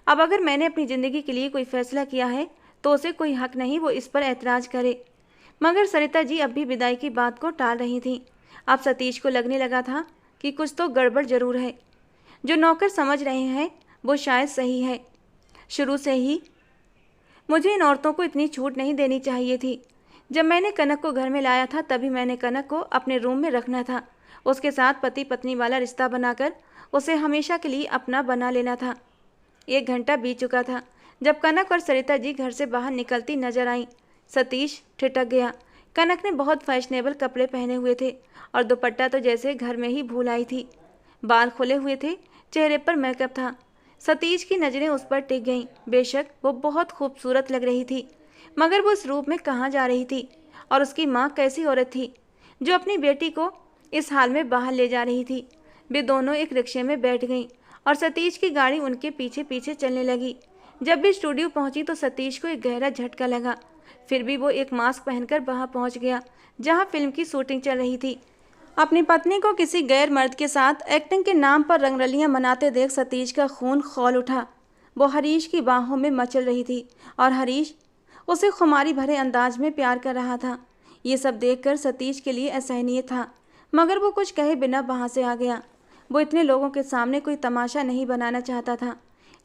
अब अगर मैंने अपनी ज़िंदगी के लिए कोई फ़ैसला किया है तो उसे कोई हक नहीं वो इस पर ऐतराज़ करे। मगर सरिता जी अब भी विदाई की बात को टाल रही थीं। अब सतीश को लगने लगा था कि कुछ तो गड़बड़ ज़रूर है। जो नौकर समझ रहे हैं वो शायद सही है। शुरू से ही मुझे इन औरतों को इतनी छूट नहीं देनी चाहिए थी। जब मैंने कनक को घर में लाया था तभी मैंने कनक को अपने रूम में रखना था, उसके साथ पति पत्नी वाला रिश्ता बनाकर उसे हमेशा के लिए अपना बना लेना था। 1 घंटा बीत चुका था जब कनक और सरिता जी घर से बाहर निकलती नजर आईं। सतीश ठिठक गया। कनक ने बहुत फैशनेबल कपड़े पहने हुए थे और दुपट्टा तो जैसे घर में ही भूल आई थी। बाल खुले हुए थे, चेहरे पर मेकअप था। सतीश की नज़रें उस पर टिक गईं। बेशक वो बहुत खूबसूरत लग रही थी, मगर वो इस रूप में कहाँ जा रही थी, और उसकी माँ कैसी औरत थी जो अपनी बेटी को इस हाल में बाहर ले जा रही थी। वे दोनों एक रिक्शे में बैठ गईं और सतीश की गाड़ी उनके पीछे पीछे चलने लगी। जब भी स्टूडियो पहुंची तो सतीश को एक गहरा झटका लगा। फिर भी वो एक मास्क पहनकर वहां पहुंच गया जहां फिल्म की शूटिंग चल रही थी। अपनी पत्नी को किसी गैर मर्द के साथ एक्टिंग के नाम पर रंगरलियां मनाते देख सतीश का खून खौल उठा। वो हरीश की बाहों में मचल रही थी और हरीश उसे खुमारी भरे अंदाज में प्यार कर रहा था। ये सब देखकर सतीश के लिए असहनीय था, मगर वो कुछ कहे बिना वहाँ से आ गया। वो इतने लोगों के सामने कोई तमाशा नहीं बनाना चाहता था,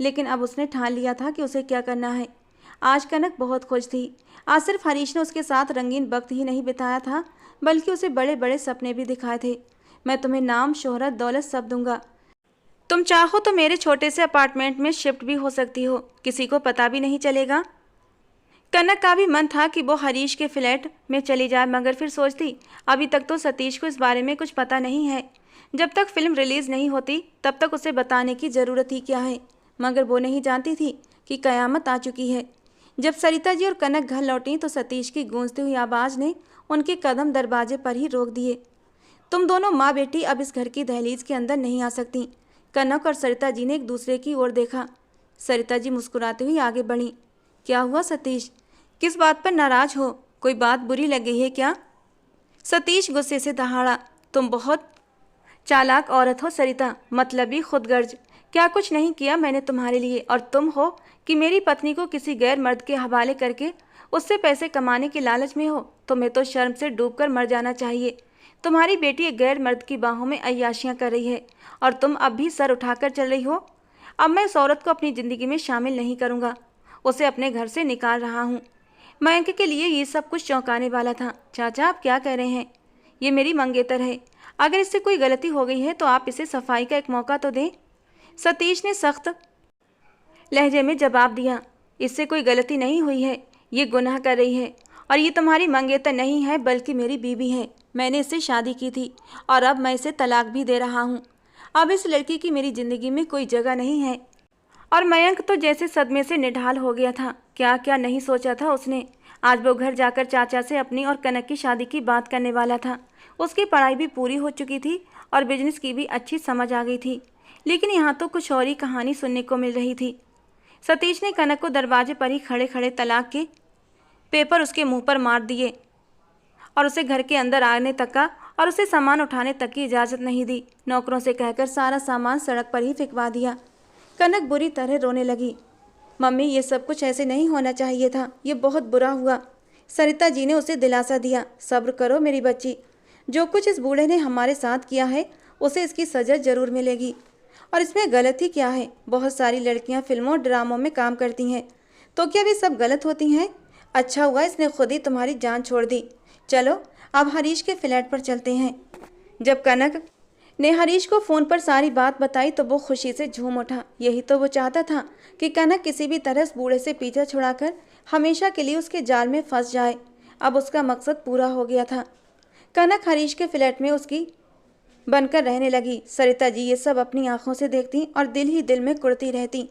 लेकिन अब उसने ठान लिया था कि उसे क्या करना है। आज कनक बहुत खुश थी। आज सिर्फ हरीश ने उसके साथ रंगीन वक्त ही नहीं बिताया था, बल्कि उसे बड़े बड़े सपने भी दिखाए थे। मैं तुम्हें नाम, शोहरत, दौलत सब दूंगा। तुम चाहो तो मेरे छोटे से अपार्टमेंट में शिफ्ट भी हो सकती हो, किसी को पता भी नहीं चलेगा। कनक का भी मन था कि वो हरीश के फ्लैट में चली जाए, मगर फिर सोचती अभी तक तो सतीश को इस बारे में कुछ पता नहीं है। जब तक फिल्म रिलीज़ नहीं होती तब तक उसे बताने की ज़रूरत ही क्या है। मगर वो नहीं जानती थी कि कयामत आ चुकी है। जब सरिता जी और कनक घर लौटी तो सतीश की गूंजती हुई आवाज़ ने उनके कदम दरवाजे पर ही रोक दिए। तुम दोनों माँ बेटी अब इस घर की दहलीज के अंदर नहीं आ सकती। कनक और सरिता जी ने एक दूसरे की ओर देखा। सरिता जी मुस्कुराती हुई आगे बढ़ी। क्या हुआ सतीश, किस बात पर नाराज हो? कोई बात बुरी लग गई है क्या? सतीश गुस्से से दहाड़ा। तुम बहुत चालाक औरत हो सरिता, मतलबी खुदगर्ज। क्या कुछ नहीं किया मैंने तुम्हारे लिए, और तुम हो कि मेरी पत्नी को किसी गैर मर्द के हवाले करके उससे पैसे कमाने के लालच में हो। तुम्हें तो शर्म से डूबकर मर जाना चाहिए। तुम्हारी बेटी एक गैर मर्द की बाहों में अय्याशियाँ कर रही है और तुम अब भी सर उठाकर चल रही हो। अब मैं इस औरत को अपनी ज़िंदगी में शामिल नहीं करूँगा, उसे अपने घर से निकाल रहा हूँ। मयंक के लिए ये सब कुछ चौंकाने वाला था। चाचा आप क्या कह रहे हैं? ये मेरी मंगेतर है, अगर इससे कोई गलती हो गई है तो आप इसे सफाई का एक मौका तो दें। सतीश ने सख्त लहजे में जवाब दिया। इससे कोई गलती नहीं हुई है, ये गुनाह कर रही है, और ये तुम्हारी मंगेतर नहीं है बल्कि मेरी बीवी है। मैंने इससे शादी की थी और अब मैं इसे तलाक भी दे रहा हूँ। अब इस लड़की की मेरी ज़िंदगी में कोई जगह नहीं है। और मयंक तो जैसे सदमे से निढाल हो गया था। क्या क्या नहीं सोचा था उसने। आज वो घर जाकर चाचा से अपनी और कनक की शादी की बात करने वाला था। उसकी पढ़ाई भी पूरी हो चुकी थी और बिजनेस की भी अच्छी समझ आ गई थी, लेकिन यहाँ तो कुछ और ही कहानी सुनने को मिल रही थी। सतीश ने कनक को दरवाजे पर ही खड़े खड़े तलाक के पेपर उसके मुंह पर मार दिए और उसे घर के अंदर आने तक का और उसे सामान उठाने तक की इजाज़त नहीं दी। नौकरों से कहकर सारा सामान सड़क पर ही फेंकवा दिया। कनक बुरी तरह रोने लगी। मम्मी, ये सब कुछ ऐसे नहीं होना चाहिए था, ये बहुत बुरा हुआ। सरिता जी ने उसे दिलासा दिया। सब्र करो मेरी बच्ची, जो कुछ इस बूढ़े ने हमारे साथ किया है उसे इसकी सज़ा ज़रूर मिलेगी, और इसमें गलत ही क्या है। बहुत सारी लड़कियां फिल्मों ड्रामों में काम करती हैं, तो क्या वे सब गलत होती हैं? अच्छा हुआ इसने खुद ही तुम्हारी जान छोड़ दी। चलो अब हरीश के फ्लैट पर चलते हैं। जब कनक ने हरीश को फ़ोन पर सारी बात बताई तो वो खुशी से झूम उठा। यही तो वो चाहता था कि कनक किसी भी तरह इस बूढ़े से पीछा छुड़ाकर हमेशा के लिए उसके जाल में फंस जाए। अब उसका मकसद पूरा हो गया था। कनक हरीश के फ्लैट में उसकी बनकर रहने लगी। सरिता जी ये सब अपनी आंखों से देखती और दिल ही दिल में कुढ़ती रहती।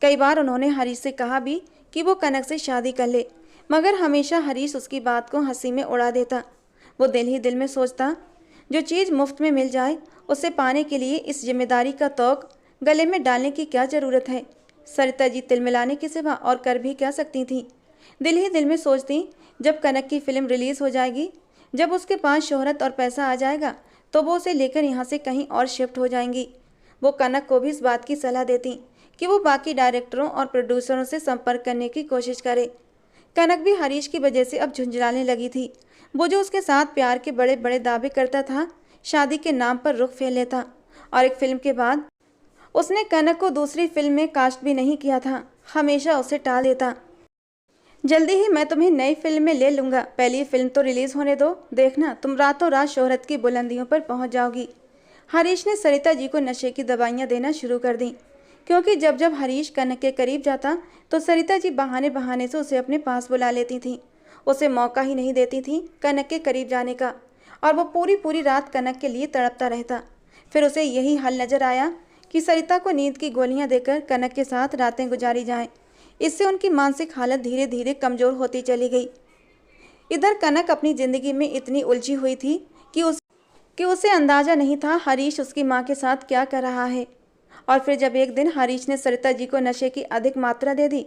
कई बार उन्होंने हरीश से कहा भी कि वो कनक से शादी कर ले, मगर हमेशा हरीश उसकी बात को हंसी में उड़ा देता। वो दिल ही दिल में सोचता, जो चीज़ मुफ्त में मिल जाए उसे पाने के लिए इस जिम्मेदारी का तौक गले में डालने की क्या ज़रूरत है। सरिता जी तिलमिलाने के सिवा और कर भी क्या सकती थीं। दिल ही दिल में सोचती, जब कनक की फिल्म रिलीज़ हो जाएगी, जब उसके पास शोहरत और पैसा आ जाएगा, तो वो उसे लेकर यहाँ से कहीं और शिफ्ट हो जाएंगी। वो कनक को भी इस बात की सलाह देती कि वो बाकी डायरेक्टरों और प्रोड्यूसरों से संपर्क करने की कोशिश करे। कनक भी हरीश की वजह से अब झुंझलाने लगी थी। वो जो उसके साथ प्यार के बड़े बड़े दावे करता था, शादी के नाम पर रुख फेर लेता, और एक फिल्म के बाद उसने कनक को दूसरी फिल्म में कास्ट भी नहीं किया था, हमेशा उसे टाल देता। जल्दी ही मैं तुम्हें नई फिल्म में ले लूँगा, पहली फिल्म तो रिलीज़ होने दो, देखना तुम रातों रात शोहरत की बुलंदियों पर पहुंच जाओगी। हरीश ने सरिता जी को नशे की दवाइयाँ देना शुरू कर दी, क्योंकि जब जब हरीश कनक के करीब जाता तो सरिता जी बहाने बहाने से उसे अपने पास बुला लेती थीं। उसे मौका ही नहीं देती थी कनक के करीब जाने का, और वो पूरी पूरी रात कनक के लिए तड़पता रहता। फिर उसे यही हल नज़र आया कि सरिता को नींद की गोलियां देकर कनक के साथ रातें गुजारी जाएं। इससे उनकी मानसिक हालत धीरे धीरे कमज़ोर होती चली गई। इधर कनक अपनी ज़िंदगी में इतनी उलझी हुई थी कि उसे अंदाज़ा नहीं था हरीश उसकी माँ के साथ क्या कर रहा है। और फिर जब एक दिन हरीश ने सरिता जी को नशे की अधिक मात्रा दे दी,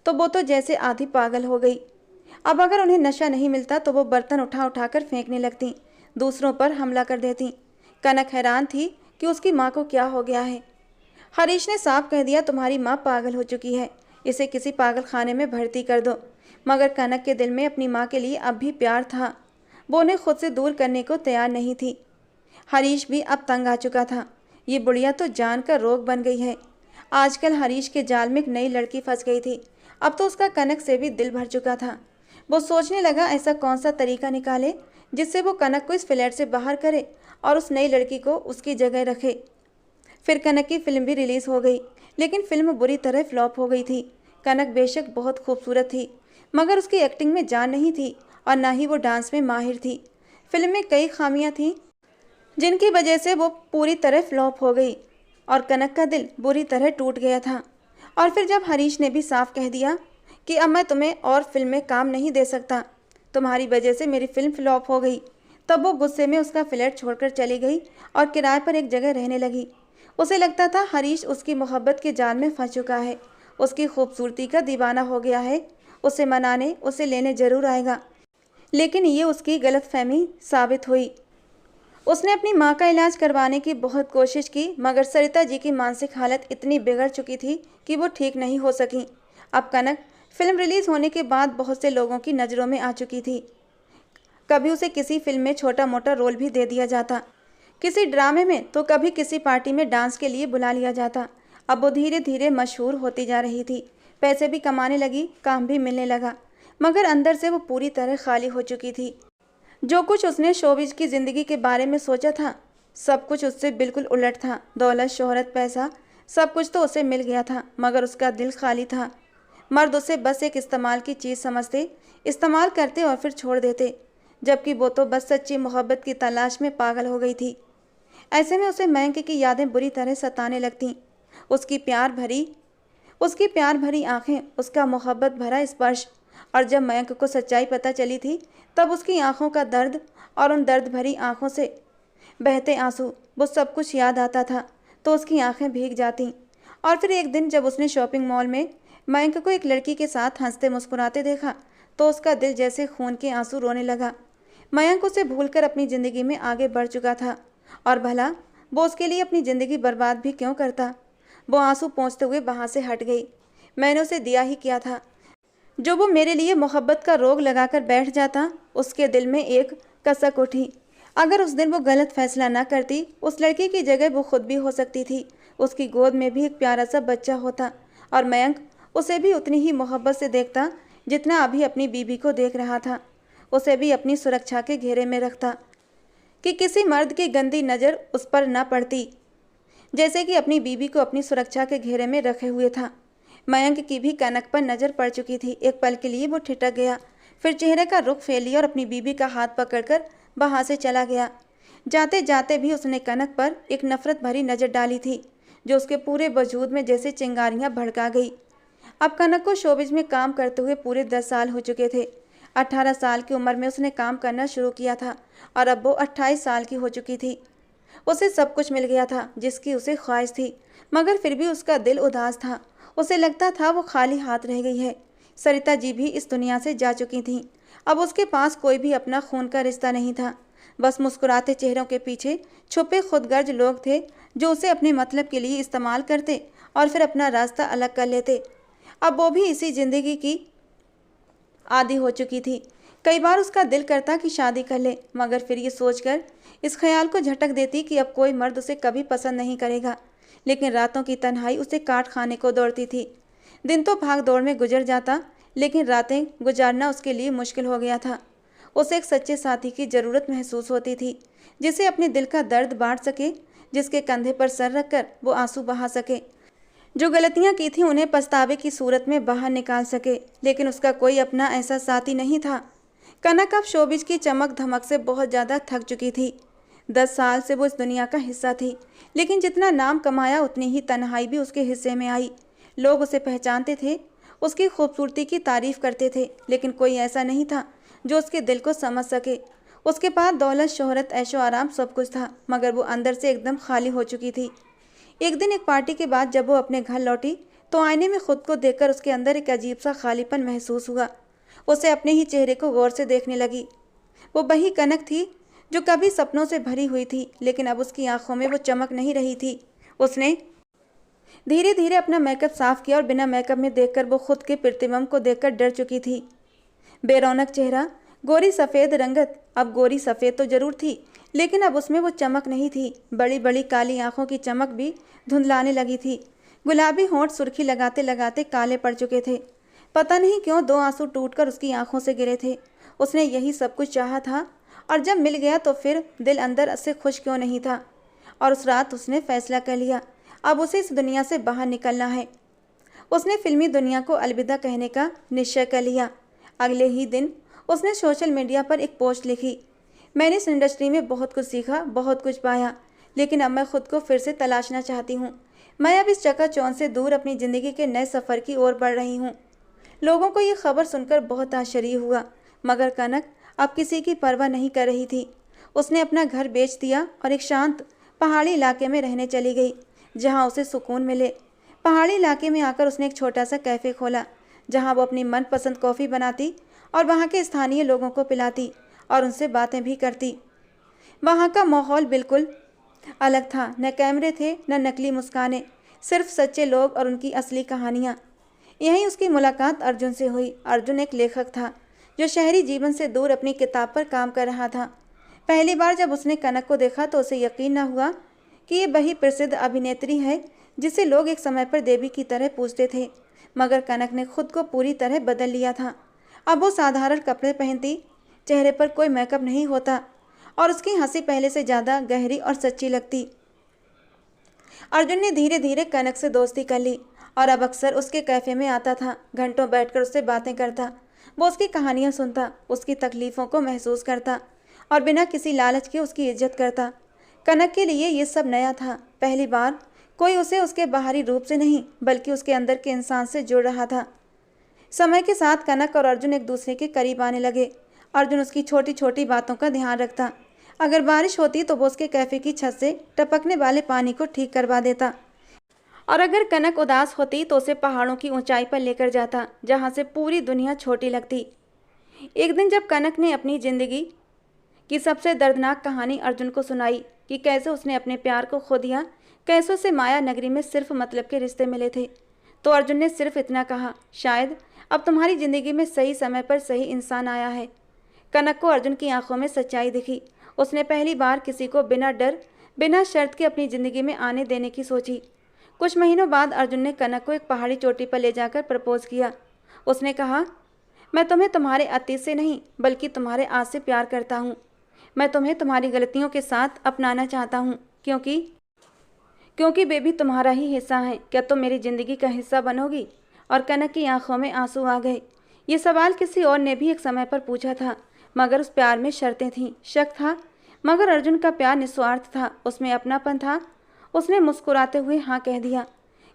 तो वो तो जैसे आधी पागल हो गई। अब अगर उन्हें नशा नहीं मिलता तो वो बर्तन उठा उठाकर फेंकने लगती, दूसरों पर हमला कर देती। कनक हैरान थी कि उसकी माँ को क्या हो गया है। हरीश ने साफ कह दिया, तुम्हारी माँ पागल हो चुकी है, इसे किसी पागल खाने में भर्ती कर दो। मगर कनक के दिल में अपनी माँ के लिए अब भी प्यार था, वो उन्हें खुद से दूर करने को तैयार नहीं थी। हरीश भी अब तंग आ चुका था। ये बुढ़िया तो जान का रोग बन गई है। आजकल हरीश के जाल में एक नई लड़की फंस गई थी। अब तो उसका कनक से भी दिल भर चुका था। वो सोचने लगा ऐसा कौन सा तरीका निकाले जिससे वो कनक को इस फ्लैट से बाहर करे और उस नई लड़की को उसकी जगह रखे। फिर कनक की फिल्म भी रिलीज़ हो गई, लेकिन फिल्म बुरी तरह फ्लॉप हो गई थी। कनक बेशक बहुत खूबसूरत थी, मगर उसकी एक्टिंग में जान नहीं थी और ना ही वो डांस में माहिर थी। फिल्म में कई खामियां थीं जिनकी वजह से वो पूरी तरह फ्लॉप हो गई और कनक का दिल बुरी तरह टूट गया था। और फिर जब हरीश ने भी साफ कह दिया कि अब मैं तुम्हें और फिल्म में काम नहीं दे सकता, तुम्हारी वजह से मेरी फिल्म फ्लॉप हो गई, तब वो गुस्से में उसका फ्लैट छोड़कर चली गई और किराए पर एक जगह रहने लगी। उसे लगता था हरीश उसकी मोहब्बत के जाल में फंस चुका है, उसकी खूबसूरती का दीवाना हो गया है, उसे मनाने उसे लेने जरूर आएगा। लेकिन ये उसकी गलतफहमी साबित हुई। उसने अपनी माँ का इलाज करवाने की बहुत कोशिश की, मगर सरिता जी की मानसिक हालत इतनी बिगड़ चुकी थी कि वो ठीक नहीं हो सकी। अब कनक फिल्म रिलीज़ होने के बाद बहुत से लोगों की नज़रों में आ चुकी थी। कभी उसे किसी फिल्म में छोटा मोटा रोल भी दे दिया जाता, किसी ड्रामे में, तो कभी किसी पार्टी में डांस के लिए बुला लिया जाता। अब वो धीरे धीरे मशहूर होती जा रही थी, पैसे भी कमाने लगी, काम भी मिलने लगा, मगर अंदर से वो पूरी तरह खाली हो चुकी थी। जो कुछ उसने शोबिज की ज़िंदगी के बारे में सोचा था, सब कुछ उससे बिल्कुल उलट था। दौलत, शोहरत, पैसा, सब कुछ तो उसे मिल गया था, मगर उसका दिल खाली था। मर्द उसे बस एक इस्तेमाल की चीज़ समझते, इस्तेमाल करते और फिर छोड़ देते, जबकि वो तो बस सच्ची मोहब्बत की तलाश में पागल हो गई थी। ऐसे में उसे मयंक की यादें बुरी तरह सताने लगतीं। उसकी प्यार भरी आंखें, उसका मोहब्बत भरा स्पर्श, और जब मयंक को सच्चाई पता चली थी, तब उसकी आंखों का दर्द और उन दर्द भरी आंखों से बहते आंसू, वो सब कुछ याद आता था तो उसकी आंखें भीग जातीं। और फिर एक दिन जब उसने शॉपिंग मॉल में मयंक को एक लड़की के साथ हंसते मुस्कुराते देखा, तो उसका दिल जैसे खून के आंसू रोने लगा। मयंक उसे भूलकर अपनी ज़िंदगी में आगे बढ़ चुका था, और भला वो उसके लिए अपनी ज़िंदगी बर्बाद भी क्यों करता। वो आंसू पोंछते हुए वहाँ से हट गई। मैंने उसे दिया ही क्या था, जो वो मेरे लिए मोहब्बत का रोग लगाकर बैठ जाता। उसके दिल में एक कसक उठी, अगर उस दिन वो गलत फैसला ना करती, उस लड़की की जगह वो खुद भी हो सकती थी। उसकी गोद में भी एक प्यारा सा बच्चा होता, और मयंक उसे भी उतनी ही मोहब्बत से देखता जितना अभी अपनी बीबी को देख रहा था। उसे भी अपनी सुरक्षा के घेरे में रखता कि किसी मर्द की गंदी नज़र उस पर न पड़ती, जैसे कि अपनी बीबी को अपनी सुरक्षा के घेरे में रखे हुए था। मयंक की भी कनक पर नज़र पड़ चुकी थी। एक पल के लिए वो ठिठक गया, फिर चेहरे का रुख फेर लिया और अपनी बीबी का हाथ पकड़कर वहाँ से चला गया। जाते जाते भी उसने कनक पर एक नफरत भरी नज़र डाली थी, जो उसके पूरे वजूद में जैसे चिंगारियाँ भड़का गई। अब कनक को शोबिज में काम करते हुए पूरे 10 साल हो चुके थे। 18 साल की उम्र में उसने काम करना शुरू किया था और अब वो 28 साल की हो चुकी थी। उसे सब कुछ मिल गया था जिसकी उसे ख्वाहिश थी, मगर फिर भी उसका दिल उदास था। उसे लगता था वो खाली हाथ रह गई है। सरिता जी भी इस दुनिया से जा चुकी थीं। अब उसके पास कोई भी अपना खून का रिश्ता नहीं था। बस मुस्कुराते चेहरों के पीछे छुपे खुदगर्ज लोग थे, जो उसे अपने मतलब के लिए इस्तेमाल करते और फिर अपना रास्ता अलग कर लेते। अब वो भी इसी जिंदगी की आदी हो चुकी थी। कई बार उसका दिल करता कि शादी कर ले, मगर फिर ये सोचकर इस ख्याल को झटक देती कि अब कोई मर्द उसे कभी पसंद नहीं करेगा। लेकिन रातों की तन्हाई उसे काट खाने को दौड़ती थी। दिन तो भाग दौड़ में गुजर जाता, लेकिन रातें गुजारना उसके लिए मुश्किल हो गया था। उसे एक सच्चे साथी की ज़रूरत महसूस होती थी, जिसे अपने दिल का दर्द बांट सके, जिसके कंधे पर सर रखकर वो आंसू बहा सके, जो गलतियां की थी उन्हें पछतावे की सूरत में बाहर निकाल सके। लेकिन उसका कोई अपना ऐसा साथी नहीं था। कनक अब शोबिज की चमक धमक से बहुत ज़्यादा थक चुकी थी। 10 साल से वो इस दुनिया का हिस्सा थी, लेकिन जितना नाम कमाया उतनी ही तन्हाई भी उसके हिस्से में आई। लोग उसे पहचानते थे, उसकी खूबसूरती की तारीफ करते थे, लेकिन कोई ऐसा नहीं था जो उसके दिल को समझ सके। उसके पास दौलत, शोहरत, ऐशो आराम सब कुछ था, मगर वो अंदर से एकदम खाली हो चुकी थी। एक दिन एक पार्टी के बाद जब वो अपने घर लौटी तो आईने में खुद को देखकर उसके अंदर एक अजीब सा खालीपन महसूस हुआ। उसे अपने ही चेहरे को गौर से देखने लगी। वो वही कनक थी जो कभी सपनों से भरी हुई थी, लेकिन अब उसकी आंखों में वो चमक नहीं रही थी। उसने धीरे धीरे अपना मेकअप साफ किया और बिना मेकअप में देखकर वो खुद के प्रतिबिंब को देखकर डर चुकी थी। बेरौनक चेहरा, गोरी सफ़ेद रंगत। अब गोरी सफ़ेद तो जरूर थी, लेकिन अब उसमें वो चमक नहीं थी। बड़ी बड़ी काली आंखों की चमक भी धुंधलाने लगी थी। गुलाबी होंठ सुर्खी लगाते लगाते काले पड़ चुके थे। पता नहीं क्यों 2 आंसू टूटकर उसकी आंखों से गिरे थे। उसने यही सब कुछ चाहा था, और जब मिल गया तो फिर दिल अंदर से खुश क्यों नहीं था। और उस रात उसने फैसला कर लिया, अब उसे इस दुनिया से बाहर निकलना है। उसने फिल्मी दुनिया को अलविदा कहने का निश्चय कर लिया। अगले ही दिन उसने सोशल मीडिया पर एक पोस्ट लिखी, मैंने इस इंडस्ट्री में बहुत कुछ सीखा, बहुत कुछ पाया, लेकिन अब मैं खुद को फिर से तलाशना चाहती हूँ। मैं अब इस चकाचौंध से दूर अपनी ज़िंदगी के नए सफ़र की ओर बढ़ रही हूँ। लोगों को ये खबर सुनकर बहुत आश्चर्य हुआ, मगर कनक अब किसी की परवाह नहीं कर रही थी। उसने अपना घर बेच दिया और एक शांत पहाड़ी इलाके में रहने चली गई, जहाँ उसे सुकून मिले। पहाड़ी इलाके में आकर उसने एक छोटा सा कैफ़े खोला, जहाँ वो अपनी मनपसंद कॉफ़ी बनाती और वहाँ के स्थानीय लोगों को पिलाती और उनसे बातें भी करती। वहाँ का माहौल बिल्कुल अलग था। न कैमरे थे, न नकली मुस्कानें, सिर्फ सच्चे लोग और उनकी असली कहानियाँ। यहीं उसकी मुलाकात अर्जुन से हुई। अर्जुन एक लेखक था जो शहरी जीवन से दूर अपनी किताब पर काम कर रहा था। पहली बार जब उसने कनक को देखा तो उसे यकीन न हुआ कि ये वही प्रसिद्ध अभिनेत्री है जिसे लोग एक समय पर देवी की तरह पूजते थे। मगर कनक ने खुद को पूरी तरह बदल लिया था। अब वो साधारण कपड़े पहनती, चेहरे पर कोई मेकअप नहीं होता और उसकी हंसी पहले से ज़्यादा गहरी और सच्ची लगती। अर्जुन ने धीरे धीरे कनक से दोस्ती कर ली और अब अक्सर उसके कैफ़े में आता था। घंटों बैठकर उससे बातें करता, वो उसकी कहानियाँ सुनता, उसकी तकलीफ़ों को महसूस करता और बिना किसी लालच के उसकी इज्जत करता। कनक के लिए ये सब नया था। पहली बार कोई उसे उसके बाहरी रूप से नहीं, बल्कि उसके अंदर के इंसान से जुड़ रहा था। समय के साथ कनक और अर्जुन एक दूसरे के करीब आने लगे। अर्जुन उसकी छोटी छोटी बातों का ध्यान रखता। अगर बारिश होती तो वो उसके कैफ़े की छत से टपकने वाले पानी को ठीक करवा देता, और अगर कनक उदास होती तो उसे पहाड़ों की ऊंचाई पर लेकर जाता, जहाँ से पूरी दुनिया छोटी लगती। एक दिन जब कनक ने अपनी ज़िंदगी की सबसे दर्दनाक कहानी अर्जुन को सुनाई कि कैसे उसने अपने प्यार को खो दिया, कैसे उसे माया नगरी में सिर्फ मतलब के रिश्ते मिले थे, तो अर्जुन ने सिर्फ इतना कहा, शायद अब तुम्हारी ज़िंदगी में सही समय पर सही इंसान आया है। कनक को अर्जुन की आंखों में सच्चाई दिखी। उसने पहली बार किसी को बिना डर, बिना शर्त के अपनी ज़िंदगी में आने देने की सोची। कुछ महीनों बाद अर्जुन ने कनक को एक पहाड़ी चोटी पर ले जाकर प्रपोज किया। उसने कहा, मैं तुम्हें तुम्हारे अतीत से नहीं बल्कि तुम्हारे आज से प्यार करता हूँ। मैं तुम्हें तुम्हारी गलतियों के साथ अपनाना चाहता हूँ, क्योंकि वे भी तुम्हारा ही हिस्सा हैं। क्या तुम मेरी ज़िंदगी का हिस्सा बनोगी? और कनक की आंखों में आंसू आ गए। ये सवाल किसी और ने भी एक समय पर पूछा था, मगर उस प्यार में शर्तें थीं, शक था। मगर अर्जुन का प्यार निस्वार्थ था, उसमें अपनापन था। उसने मुस्कुराते हुए हाँ कह दिया।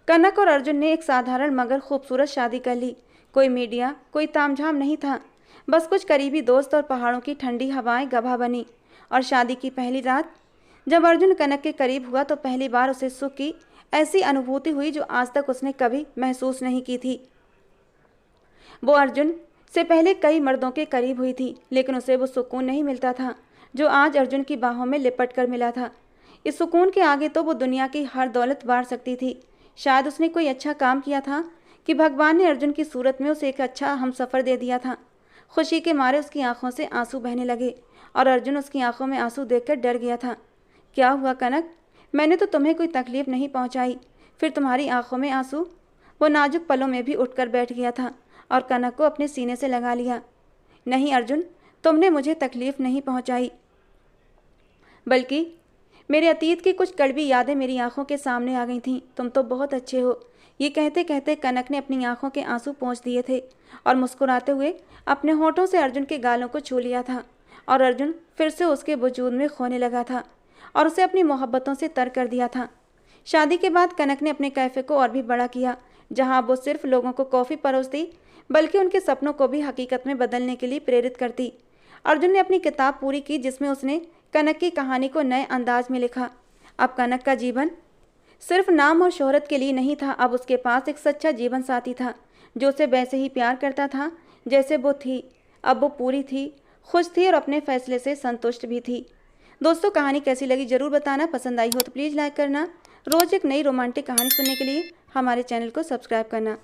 कनक और अर्जुन ने एक साधारण मगर खूबसूरत शादी कर ली। कोई मीडिया, कोई तामझाम नहीं था, बस कुछ करीबी दोस्त और पहाड़ों की ठंडी हवाएं गवाह बनी। और शादी की पहली रात जब अर्जुन कनक के करीब हुआ तो पहली बार उसे सुख की ऐसी अनुभूति हुई जो आज तक उसने कभी महसूस नहीं की थी। वो अर्जुन से पहले कई मर्दों के करीब हुई थी, लेकिन उसे वो सुकून नहीं मिलता था जो आज अर्जुन की बाहों में लिपट कर मिला था। इस सुकून के आगे तो वो दुनिया की हर दौलत बांट सकती थी। शायद उसने कोई अच्छा काम किया था कि भगवान ने अर्जुन की सूरत में उसे एक अच्छा हमसफ़र दे दिया था। खुशी के मारे उसकी आंखों से आंसू बहने लगे और अर्जुन उसकी आंखों में आंसू देखकर डर गया था। क्या हुआ कनक? मैंने तो तुम्हें कोई तकलीफ नहीं पहुंचाई, फिर तुम्हारी आंखों में आंसू? वो नाजुक पलों में भी उठकर बैठ गया था और कनक को अपने सीने से लगा लिया। नहीं अर्जुन, तुमने मुझे तकलीफ नहीं पहुंचाई, बल्कि मेरे अतीत की कुछ कड़वी यादें मेरी आंखों के सामने आ गई थीं। तुम तो बहुत अच्छे हो। ये कहते कहते कनक ने अपनी आंखों के आंसू पोंछ दिए थे और मुस्कुराते हुए अपने होठों से अर्जुन के गालों को छू लिया था। और अर्जुन फिर से उसके वजूद में खोने लगा था और उसे अपनी मोहब्बतों से तर कर दिया था। शादी के बाद कनक ने अपने कैफ़े को और भी बड़ा किया, जहां वो सिर्फ लोगों को कॉफ़ी परोसती बल्कि उनके सपनों को भी हकीकत में बदलने के लिए प्रेरित करती। अर्जुन ने अपनी किताब पूरी की जिसमें उसने कनक की कहानी को नए अंदाज में लिखा। अब कनक का जीवन सिर्फ नाम और शोहरत के लिए नहीं था, अब उसके पास एक सच्चा जीवन साथी था जो उसे वैसे ही प्यार करता था जैसे वो थी। अब वो पूरी थी, खुश थी और अपने फैसले से संतुष्ट भी थी। दोस्तों, कहानी कैसी लगी ज़रूर बताना। पसंद आई हो तो प्लीज़ लाइक करना। रोज़ एक नई रोमांटिक कहानी सुनने के लिए हमारे चैनल को सब्सक्राइब करना।